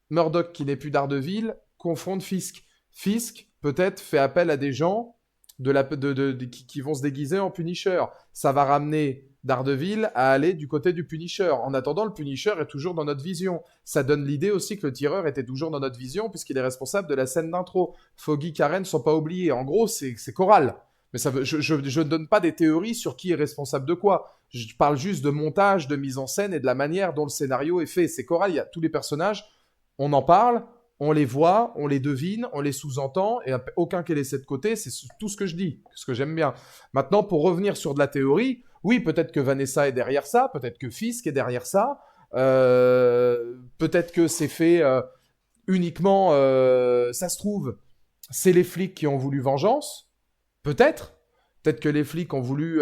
Murdoch, qui n'est plus Daredevil, confronte Fisk. Fisk, peut-être, fait appel à des gens qui vont se déguiser en Punisher. Ça va ramener Daredevil à aller du côté du Punisher. En attendant, le Punisher est toujours dans notre vision. Ça donne l'idée aussi que le tireur était toujours dans notre vision, puisqu'il est responsable de la scène d'intro. Foggy, Karen ne sont pas oubliés. En gros, c'est choral. Mais je ne donne pas des théories sur qui est responsable de quoi. Je parle juste de montage, de mise en scène et de la manière dont le scénario est fait. C'est choral, il y a tous les personnages, on en parle, on les voit, on les devine, on les sous-entend, et aucun qu'elle ait de côté, c'est tout ce que je dis, ce que j'aime bien. Maintenant, pour revenir sur de la théorie, oui, peut-être que Vanessa est derrière ça, peut-être que Fisk est derrière ça, peut-être que c'est fait uniquement, ça se trouve, c'est les flics qui ont voulu vengeance, peut-être. Peut-être que les flics ont voulu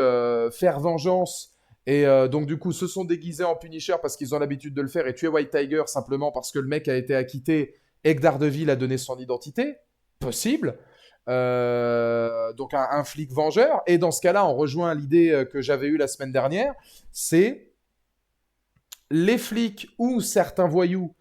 faire vengeance et donc du coup se sont déguisés en Punisher parce qu'ils ont l'habitude de le faire et tuer White Tiger simplement parce que le mec a été acquitté et que Daredevil a donné son identité. Possible. Donc un flic vengeur. Et dans ce cas-là, on rejoint l'idée que j'avais eue la semaine dernière, c'est les flics ou certains voyous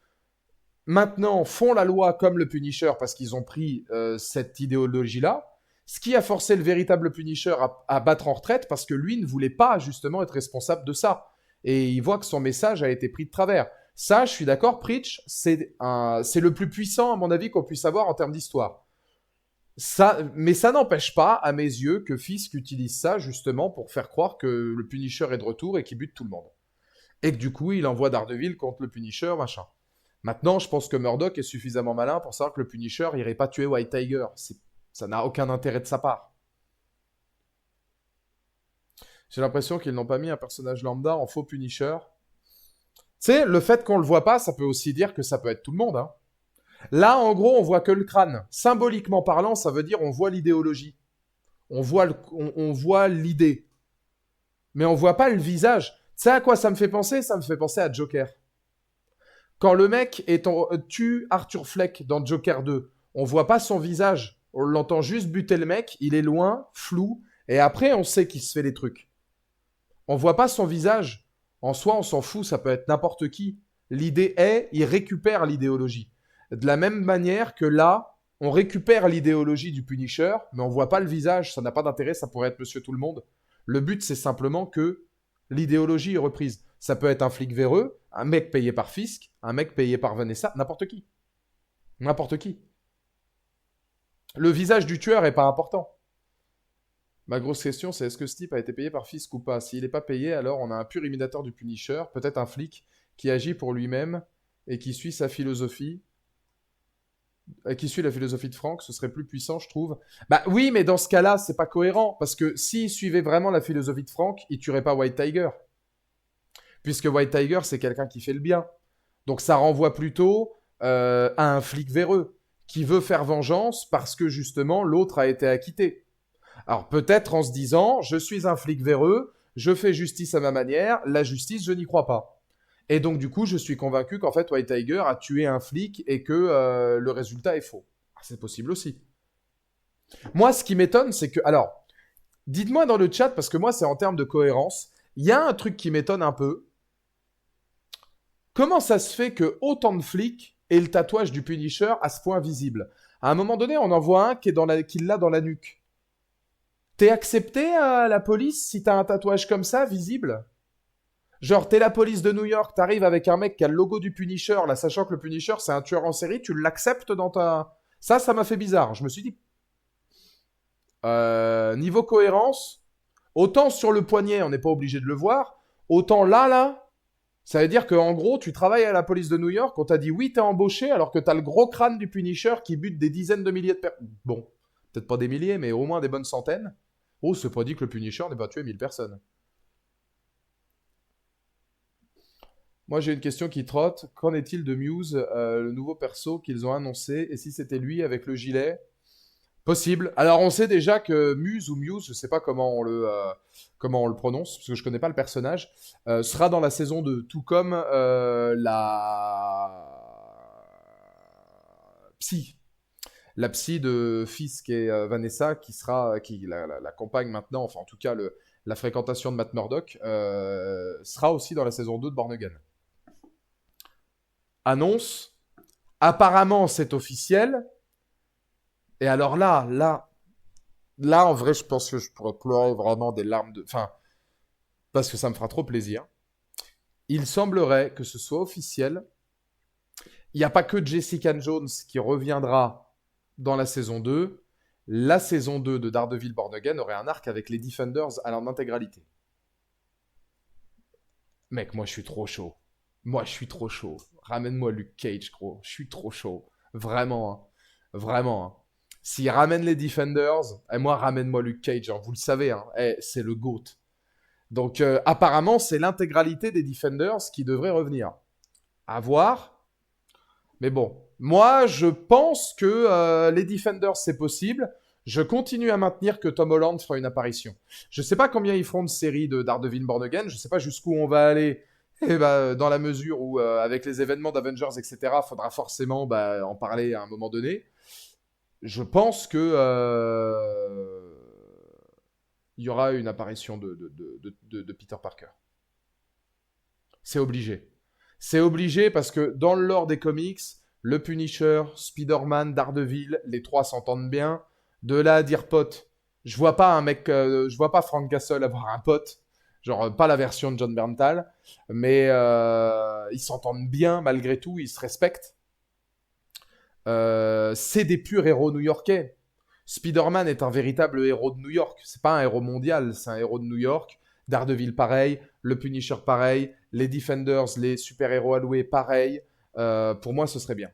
maintenant font la loi comme le Punisher parce qu'ils ont pris cette idéologie-là. Ce qui a forcé le véritable Punisher à battre en retraite parce que lui ne voulait pas justement être responsable de ça. Et il voit que son message a été pris de travers. Ça, je suis d'accord, Preach, c'est le plus puissant, à mon avis, qu'on puisse avoir en termes d'histoire. Mais ça n'empêche pas, à mes yeux, que Fisk utilise ça justement pour faire croire que le Punisher est de retour et qu'il bute tout le monde. Et que du coup, il envoie Daredevil contre le Punisher, machin. Maintenant, je pense que Murdoch est suffisamment malin pour savoir que le Punisher irait pas tuer White Tiger. Ça n'a aucun intérêt de sa part. J'ai l'impression qu'ils n'ont pas mis un personnage lambda en faux Punisher. Tu sais, le fait qu'on le voit pas, ça peut aussi dire que ça peut être tout le monde. Hein. Là, en gros, on voit que le crâne. Symboliquement parlant, ça veut dire on voit l'idéologie. On voit l'idée. Mais on voit pas le visage. Tu sais à quoi ça me fait penser? Ça me fait penser à Joker. Quand le mec tue Arthur Fleck dans Joker 2, on voit pas son visage. On l'entend juste buter le mec, il est loin, flou, et après on sait qu'il se fait des trucs. On voit pas son visage. En soi, on s'en fout, ça peut être n'importe qui. L'idée est, il récupère l'idéologie. De la même manière que là, on récupère l'idéologie du Punisher, mais on voit pas le visage, ça n'a pas d'intérêt, ça pourrait être Monsieur Tout le Monde. Le but, c'est simplement que l'idéologie est reprise. Ça peut être un flic véreux, un mec payé par Fisk, un mec payé par Vanessa, n'importe qui. N'importe qui. Le visage du tueur est pas important. Ma grosse question, c'est est-ce que ce type a été payé par Fisk ou pas? S'il n'est pas payé, alors on a un pur imitateur du Punisher, peut-être un flic qui agit pour lui-même et qui suit sa philosophie, qui suit la philosophie de Frank, ce serait plus puissant, je trouve. Bah oui, mais dans ce cas-là, c'est pas cohérent, parce que s'il suivait vraiment la philosophie de Frank, il tuerait pas White Tiger. Puisque White Tiger, c'est quelqu'un qui fait le bien. Donc ça renvoie plutôt à un flic véreux, qui veut faire vengeance parce que justement l'autre a été acquitté. Alors peut-être en se disant, je suis un flic véreux, je fais justice à ma manière, la justice, je n'y crois pas. Et donc du coup, je suis convaincu qu'en fait White Tiger a tué un flic et que le résultat est faux. Ah, c'est possible aussi. Moi, ce qui m'étonne, c'est que... Alors, dites-moi dans le chat, parce que moi, c'est en termes de cohérence, il y a un truc qui m'étonne un peu. Comment ça se fait que autant de flics aient le tatouage du Punisher à ce point visible? À un moment donné, on en voit un qui l'a dans la nuque. T'es accepté à la police si t'as un tatouage comme ça, visible? Genre, t'es la police de New York, t'arrives avec un mec qui a le logo du Punisher, là, sachant que le Punisher, c'est un tueur en série, tu l'acceptes dans ta... Ça m'a fait bizarre. Je me suis dit, niveau cohérence, autant sur le poignet, on n'est pas obligé de le voir, autant là, ça veut dire qu'en gros, tu travailles à la police de New York, on t'a dit oui, t'es embauché, alors que t'as le gros crâne du Punisher qui bute des dizaines de milliers de personnes. Bon, peut-être pas des milliers, mais au moins des bonnes centaines. Oh, c'est pas dit que le Punisher n'ait pas tué 1000 personnes. Moi, j'ai une question qui trotte. Qu'en est-il de Muse, le nouveau perso qu'ils ont annoncé? Et si c'était lui avec le gilet? Possible. Alors, on sait déjà que Muse ou Muse, je sais pas comment on le prononce, parce que je connais pas le personnage, sera dans la saison 2, tout comme psy. La psy de Fisk et Vanessa, qui l'accompagne maintenant, enfin en tout cas la fréquentation de Matt Murdock, sera aussi dans la saison 2 de Born Again. Annonce. Apparemment, c'est officiel. Et alors là, en vrai, je pense que je pourrais pleurer vraiment des larmes de. Enfin, parce que ça me fera trop plaisir. Il semblerait que ce soit officiel. Il n'y a pas que Jessica Jones qui reviendra dans la saison 2. La saison 2 de Daredevil Born Again aurait un arc avec les Defenders à leur intégralité. Mec, moi je suis trop chaud. Moi je suis trop chaud. Ramène-moi Luke Cage, gros. Je suis trop chaud. Vraiment, hein. Vraiment, hein. S'il ramène les Defenders, et moi ramène-moi Luke Cage, hein. Vous le savez, hein. C'est le GOAT. Donc apparemment, c'est l'intégralité des Defenders qui devrait revenir. À voir. Mais bon, moi, je pense que les Defenders, c'est possible. Je continue à maintenir que Tom Holland fera une apparition. Je ne sais pas combien ils feront de séries de Daredevil Born Again. Je ne sais pas jusqu'où on va aller. Et bah, dans la mesure où, avec les événements d'Avengers, etc., faudra forcément en parler à un moment donné. Je pense que il y aura une apparition de Peter Parker. C'est obligé. C'est obligé parce que dans le lore des comics, le Punisher, Spider-Man, Daredevil, les trois s'entendent bien. De là à dire pote, je vois pas Frank Castle avoir un pote, genre pas la version de John Berntal, mais ils s'entendent bien malgré tout, ils se respectent. C'est des purs héros new-yorkais. Spider-Man est un véritable héros de New York. C'est pas un héros mondial, c'est un héros de New York. Daredevil pareil, le Punisher pareil, les Defenders, les super-héros alloués pareil. Pour moi, ce serait bien.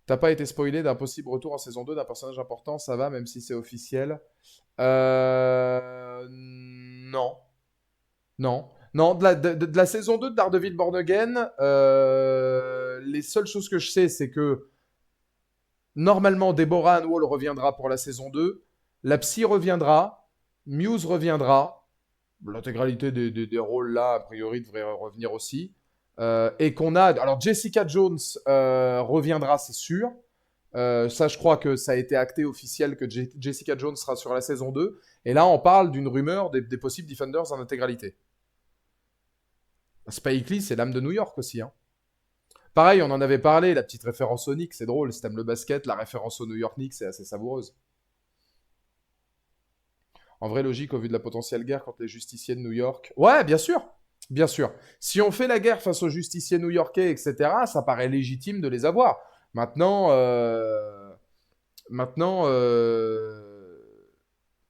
T'as pas été spoilé d'un possible retour en saison 2 d'un personnage important, ça va, même si c'est officiel. Non. Non. Non, de la saison 2 de Daredevil Born Again, les seules choses que je sais, c'est que normalement, Deborah Ann Wall reviendra pour la saison 2. La psy reviendra. Muse reviendra. L'intégralité des rôles là, a priori, devrait revenir aussi. Et qu'on a. Alors, Jessica Jones reviendra, c'est sûr. Ça, je crois que ça a été acté officiel que Jessica Jones sera sur la saison 2. Et là, on parle d'une rumeur des possibles Defenders en intégralité. Spike Lee, c'est l'âme de New York aussi. Hein. Pareil, on en avait parlé, la petite référence au Knicks, c'est drôle. Si t'aimes le basket, la référence au New York Knicks, c'est assez savoureuse. En vrai, logique au vu de la potentielle guerre contre les justiciers de New York. Ouais, bien sûr. Bien sûr. Si on fait la guerre face aux justiciers new-yorkais, etc., ça paraît légitime de les avoir. Maintenant, maintenant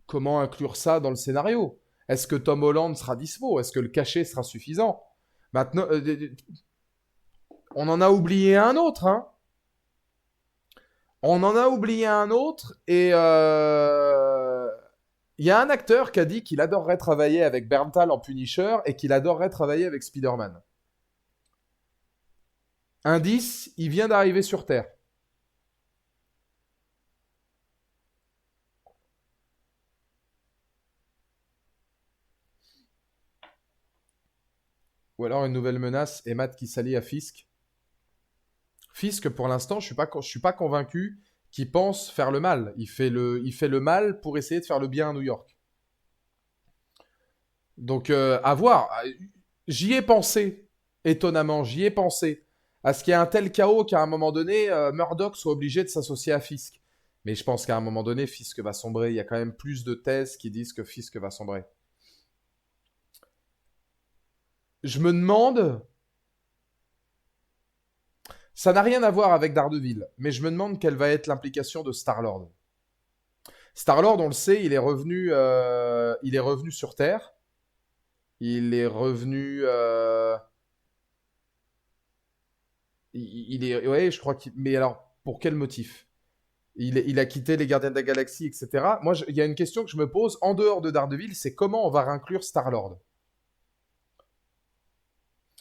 comment inclure ça dans le scénario? Est-ce que Tom Holland sera dispo? Est-ce que le cachet sera suffisant? Maintenant, on en a oublié un autre, hein. On en a oublié un autre et il y a un acteur qui a dit qu'il adorerait travailler avec Berntal en Punisher et qu'il adorerait travailler avec Spider-Man. Indice, il vient d'arriver sur Terre. Ou alors une nouvelle menace et Matt qui s'allie à Fisk. Fisk, pour l'instant, je suis pas convaincu qu'il pense faire le mal. Il fait le mal pour essayer de faire le bien à New York. Donc, à voir. J'y ai pensé, étonnamment, j'y ai pensé. À ce qu'il y ait un tel chaos qu'à un moment donné, Murdoch soit obligé de s'associer à Fisk. Mais je pense qu'à un moment donné, Fisk va sombrer. Il y a quand même plus de thèses qui disent que Fisk va sombrer. Je me demande. Ça n'a rien à voir avec Daredevil, mais je me demande quelle va être l'implication de Star-Lord. Star-Lord, on le sait, il est revenu sur Terre. Il est revenu. Il est. Ouais, je crois qu'il. Mais alors, pour quel motif? Il a quitté les Gardiens de la Galaxie, etc. Moi, il y a une question que je me pose en dehors de Daredevil, c'est comment on va réinclure Star-Lord.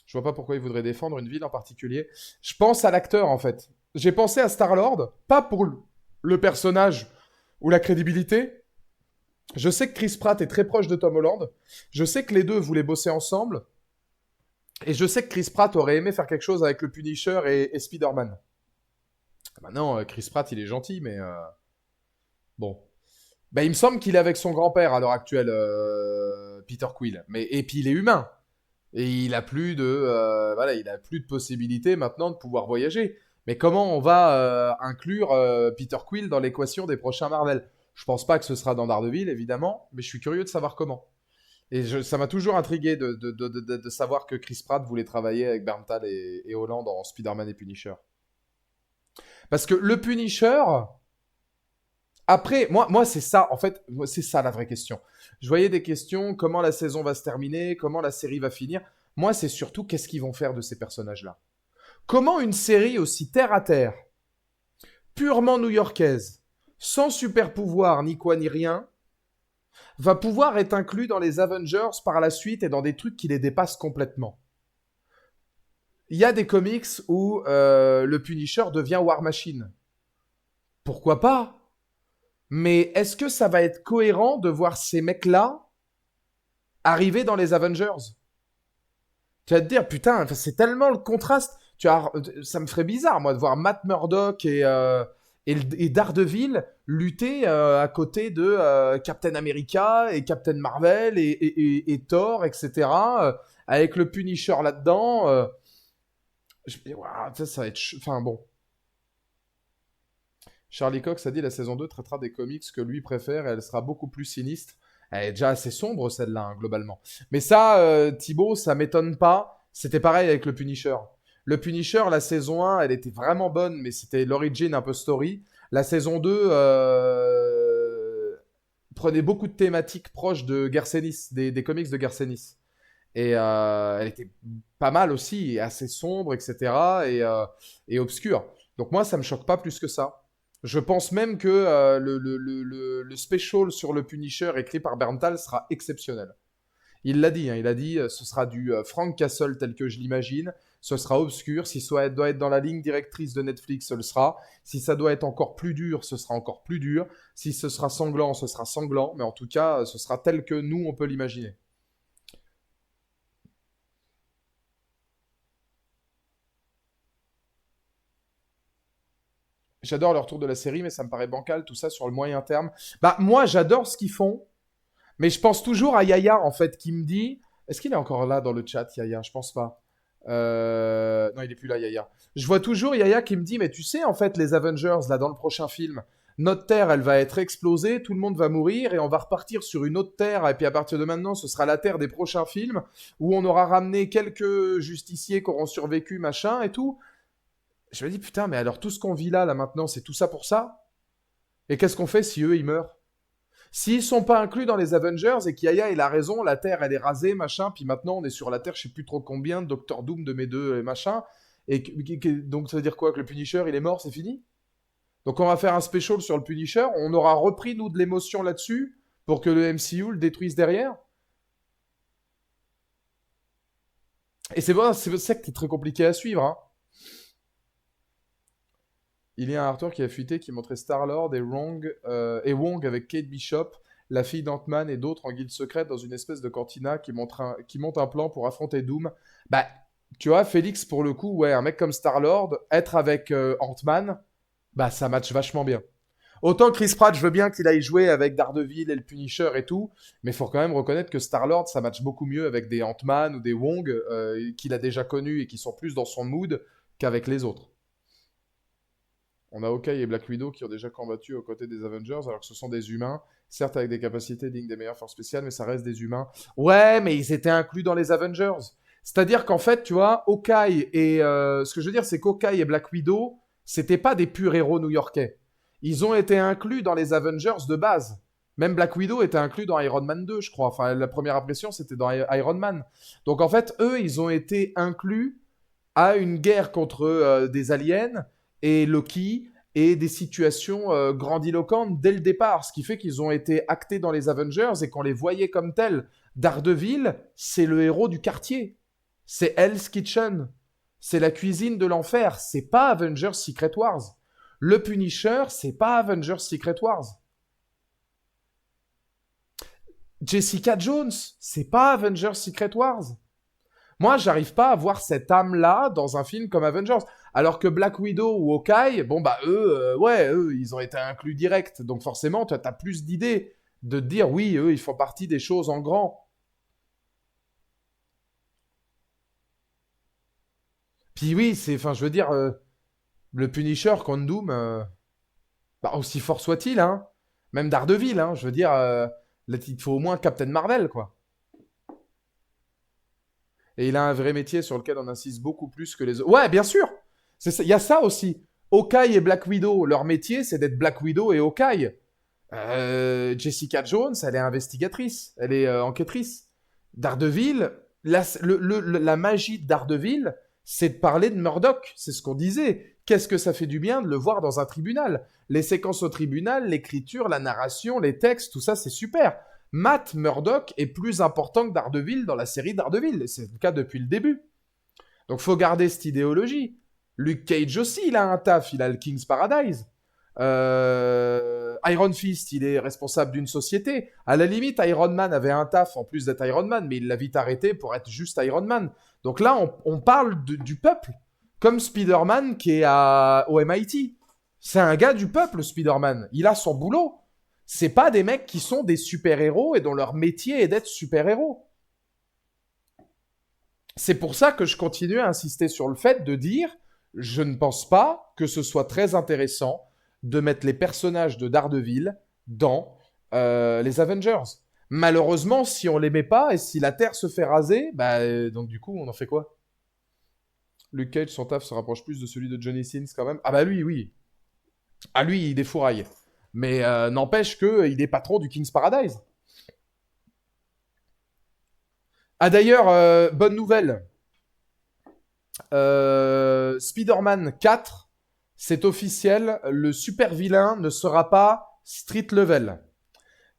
Je vois pas pourquoi il voudrait défendre une ville en particulier. Je pense à l'acteur, en fait. J'ai pensé à Star-Lord, pas pour le personnage ou la crédibilité. Je sais que Chris Pratt est très proche de Tom Holland. Je sais que les deux voulaient bosser ensemble. Et je sais que Chris Pratt aurait aimé faire quelque chose avec le Punisher et Spider-Man. Maintenant, Chris Pratt, il est gentil, mais bon. Bah, il me semble qu'il est avec son grand-père à l'heure actuelle, Peter Quill. Et puis il est humain. Et il a plus de possibilités maintenant de pouvoir voyager. Mais comment on va inclure Peter Quill dans l'équation des prochains Marvel? Je pense pas que ce sera dans Daredevil, évidemment, mais je suis curieux de savoir comment. Ça m'a toujours intrigué de savoir que Chris Pratt voulait travailler avec Berntal et Holland en Spider-Man et Punisher. Parce que le Punisher, après, moi c'est ça, en fait, c'est ça la vraie question. Je voyais des questions, comment la saison va se terminer, comment la série va finir. Moi, c'est surtout qu'est-ce qu'ils vont faire de ces personnages-là. Comment une série aussi terre à terre, purement new-yorkaise, sans super pouvoir ni quoi ni rien, va pouvoir être inclus dans les Avengers par la suite et dans des trucs qui les dépassent complètement. Il y a des comics où le Punisher devient War Machine. Pourquoi pas? Mais est-ce que ça va être cohérent de voir ces mecs-là arriver dans les Avengers? Tu vas te dire, putain, c'est tellement le contraste. Ça me ferait bizarre, moi, de voir Matt Murdock et Daredevil lutter à côté de Captain America et Captain Marvel et Thor, etc. Avec le Punisher là-dedans. Ça va être. Enfin bon. Charlie Cox a dit la saison 2 traitera des comics que lui préfère et elle sera beaucoup plus sinistre. Elle est déjà assez sombre celle-là, hein, globalement. Mais ça, Thibaut, ça m'étonne pas. C'était pareil avec le Punisher. Le Punisher, la saison 1, elle était vraiment bonne, mais c'était l'origin un peu story. La saison 2 prenait beaucoup de thématiques proches de Garcenis, des comics de Garcenis. Et elle était pas mal aussi, assez sombre, etc. Et obscure. Donc moi, ça me choque pas plus que ça. Je pense même que le special sur le Punisher écrit par Berntal sera exceptionnel. Il l'a dit, hein, il a dit ce sera du Frank Castle tel que je l'imagine, ce sera obscur, si ça doit être dans la ligne directrice de Netflix, ce le sera, si ça doit être encore plus dur, ce sera encore plus dur, si ce sera sanglant, ce sera sanglant, mais en tout cas, ce sera tel que nous, on peut l'imaginer. J'adore le retour de la série, mais ça me paraît bancal, tout ça sur le moyen terme. Bah, moi, j'adore ce qu'ils font, mais je pense toujours à Yaya, en fait, qui me dit. Est-ce qu'il est encore là dans le chat, Yaya? Je pense pas. Non, il est plus là, Yaya. Je vois toujours Yaya qui me dit, mais tu sais, en fait, les Avengers, là, dans le prochain film, notre Terre, elle va être explosée, tout le monde va mourir, et on va repartir sur une autre Terre, et puis à partir de maintenant, ce sera la Terre des prochains films, où on aura ramené quelques justiciers qui auront survécu, machin, et tout. Je me dis, putain, mais alors tout ce qu'on vit là maintenant, c'est tout ça pour ça? Et qu'est-ce qu'on fait si eux, ils meurent? S'ils sont pas inclus dans les Avengers et qu'Yaya, il a raison, la Terre, elle est rasée, machin, puis maintenant, on est sur la Terre, je sais plus trop combien, Doctor Doom de mes deux, machin, donc ça veut dire quoi? Que le Punisher, il est mort, c'est fini? Donc on va faire un special sur le Punisher, on aura repris, nous, de l'émotion là-dessus, pour que le MCU le détruise derrière? Et c'est ça qui est très compliqué à suivre, hein. Il y a un Arthur qui a fuité qui montrait Star-Lord et Wong avec Kate Bishop, la fille d'Ant-Man et d'autres en guilde secrète dans une espèce de cantina qui monte un plan pour affronter Doom. Bah, tu vois, Félix, pour le coup, ouais, un mec comme Star-Lord, être avec Ant-Man, bah, ça match vachement bien. Autant Chris Pratt, je veux bien qu'il aille jouer avec Daredevil et le Punisher et tout, mais il faut quand même reconnaître que Star-Lord, ça match beaucoup mieux avec des Ant-Man ou des Wong qu'il a déjà connus et qui sont plus dans son mood qu'avec les autres. On a Hawkeye et Black Widow qui ont déjà combattu aux côtés des Avengers, alors que ce sont des humains, certes avec des capacités dignes des meilleures forces spéciales, mais ça reste des humains. Ouais, mais ils étaient inclus dans les Avengers. C'est-à-dire qu'en fait, tu vois, Hawkeye et ce que je veux dire, c'est qu'Hawkeye et Black Widow, c'était pas des purs héros new-yorkais. Ils ont été inclus dans les Avengers de base. Même Black Widow était inclus dans Iron Man 2, je crois. Enfin, la première impression, c'était dans Iron Man. Donc en fait, eux, ils ont été inclus à une guerre contre des aliens et Loki et des situations grandiloquentes dès le départ, ce qui fait qu'ils ont été actés dans les Avengers et qu'on les voyait comme tels. Daredevil, c'est le héros du quartier. C'est Hell's Kitchen. C'est la cuisine de l'enfer. C'est pas Avengers Secret Wars. Le Punisher, c'est pas Avengers Secret Wars. Jessica Jones, c'est pas Avengers Secret Wars. Moi, j'arrive pas à voir cette âme-là dans un film comme Avengers. Alors que Black Widow ou Hawkeye, bon bah eux, eux, ils ont été inclus direct. Donc forcément, tu as plus d'idées de te dire, oui, eux, ils font partie des choses en grand. Puis oui, c'est, enfin, je veux dire, le Punisher, contre Doom, bah, aussi fort soit-il, hein. Même Daredevil, hein. Je veux dire, là, il te faut au moins Captain Marvel, quoi. Et il a un vrai métier sur lequel on insiste beaucoup plus que les autres. Ouais, bien sûr. Il y a ça aussi. Hawkeye et Black Widow, leur métier, c'est d'être Black Widow et Hawkeye. Jessica Jones, elle est investigatrice, elle est enquêtrice. Daredevil, la magie de Daredevil, c'est de parler de Murdoch. C'est ce qu'on disait. Qu'est-ce que ça fait du bien de le voir dans un tribunal? Les séquences au tribunal, l'écriture, la narration, les textes, tout ça, c'est super. Matt Murdock est plus important que Daredevil dans la série Daredevil. C'est le cas depuis le début. Donc faut garder cette idéologie. Luke Cage aussi, il a un taf, il a le King's Paradise. Iron Fist, il est responsable d'une société. À la limite, Iron Man avait un taf en plus d'être Iron Man, mais il l'a vite arrêté pour être juste Iron Man. Donc là, on parle du peuple. Comme Spider-Man qui est au MIT. C'est un gars du peuple, Spider-Man. Il a son boulot. C'est pas des mecs qui sont des super-héros et dont leur métier est d'être super-héros. C'est pour ça que je continue à insister sur le fait de dire, je ne pense pas que ce soit très intéressant de mettre les personnages de Daredevil dans les Avengers. Malheureusement, si on les met pas et si la Terre se fait raser, bah donc du coup, on en fait quoi? Luke Cage, son taf se rapproche plus de celui de Johnny Sins quand même. Ah bah lui, oui. Ah lui, il défouraille. Mais n'empêche qu'il est patron du King's Paradise. Ah d'ailleurs, bonne nouvelle. Spider-Man 4, c'est officiel, le super vilain ne sera pas street level.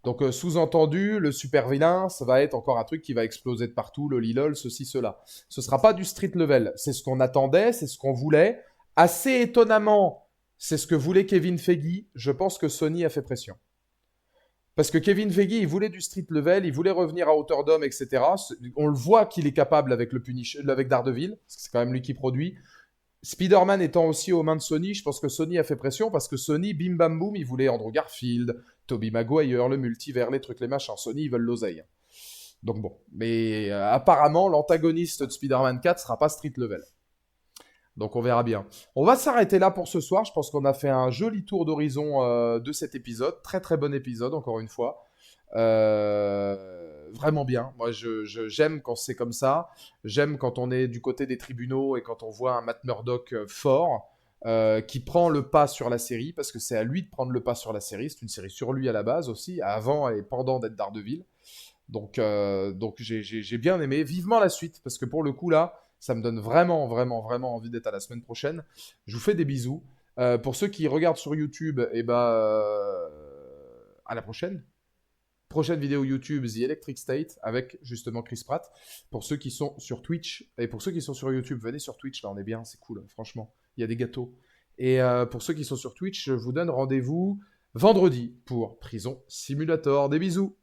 Donc sous-entendu, le super vilain, ça va être encore un truc qui va exploser de partout, lolilol, ceci, cela. Ce sera pas du street level. C'est ce qu'on attendait, c'est ce qu'on voulait. Assez étonnamment, c'est ce que voulait Kevin Feige. Je pense que Sony a fait pression. Parce que Kevin Feige, il voulait du street level, il voulait revenir à hauteur d'homme, etc. On le voit qu'il est capable avec le Punisher, avec Daredevil, parce que c'est quand même lui qui produit. Spider-Man étant aussi aux mains de Sony, je pense que Sony a fait pression parce que Sony, bim bam boum, il voulait Andrew Garfield, Tobey Maguire, le multivers, les trucs, les machins. Sony, ils veulent l'oseille. Donc bon. Mais apparemment, l'antagoniste de Spider-Man 4 sera pas street level. Donc on verra bien. On va s'arrêter là pour ce soir. Je pense qu'on a fait un joli tour d'horizon de cet épisode. Très très bon épisode, encore une fois. Vraiment bien. Moi, j'aime quand c'est comme ça. J'aime quand on est du côté des tribunaux et quand on voit un Matt Murdock fort qui prend le pas sur la série, parce que c'est à lui de prendre le pas sur la série. C'est une série sur lui à la base aussi, avant et pendant d'être Daredevil. Donc j'ai bien aimé. Vivement la suite, parce que pour le coup, là, ça me donne vraiment, vraiment, vraiment envie d'être à la semaine prochaine. Je vous fais des bisous. Pour ceux qui regardent sur YouTube, et à la prochaine. Prochaine vidéo YouTube, The Electric State, avec justement Chris Pratt. Pour ceux qui sont sur Twitch, et pour ceux qui sont sur YouTube, venez sur Twitch, là on est bien, c'est cool, franchement. Il y a des gâteaux. Et pour ceux qui sont sur Twitch, je vous donne rendez-vous vendredi pour Prison Simulator. Des bisous.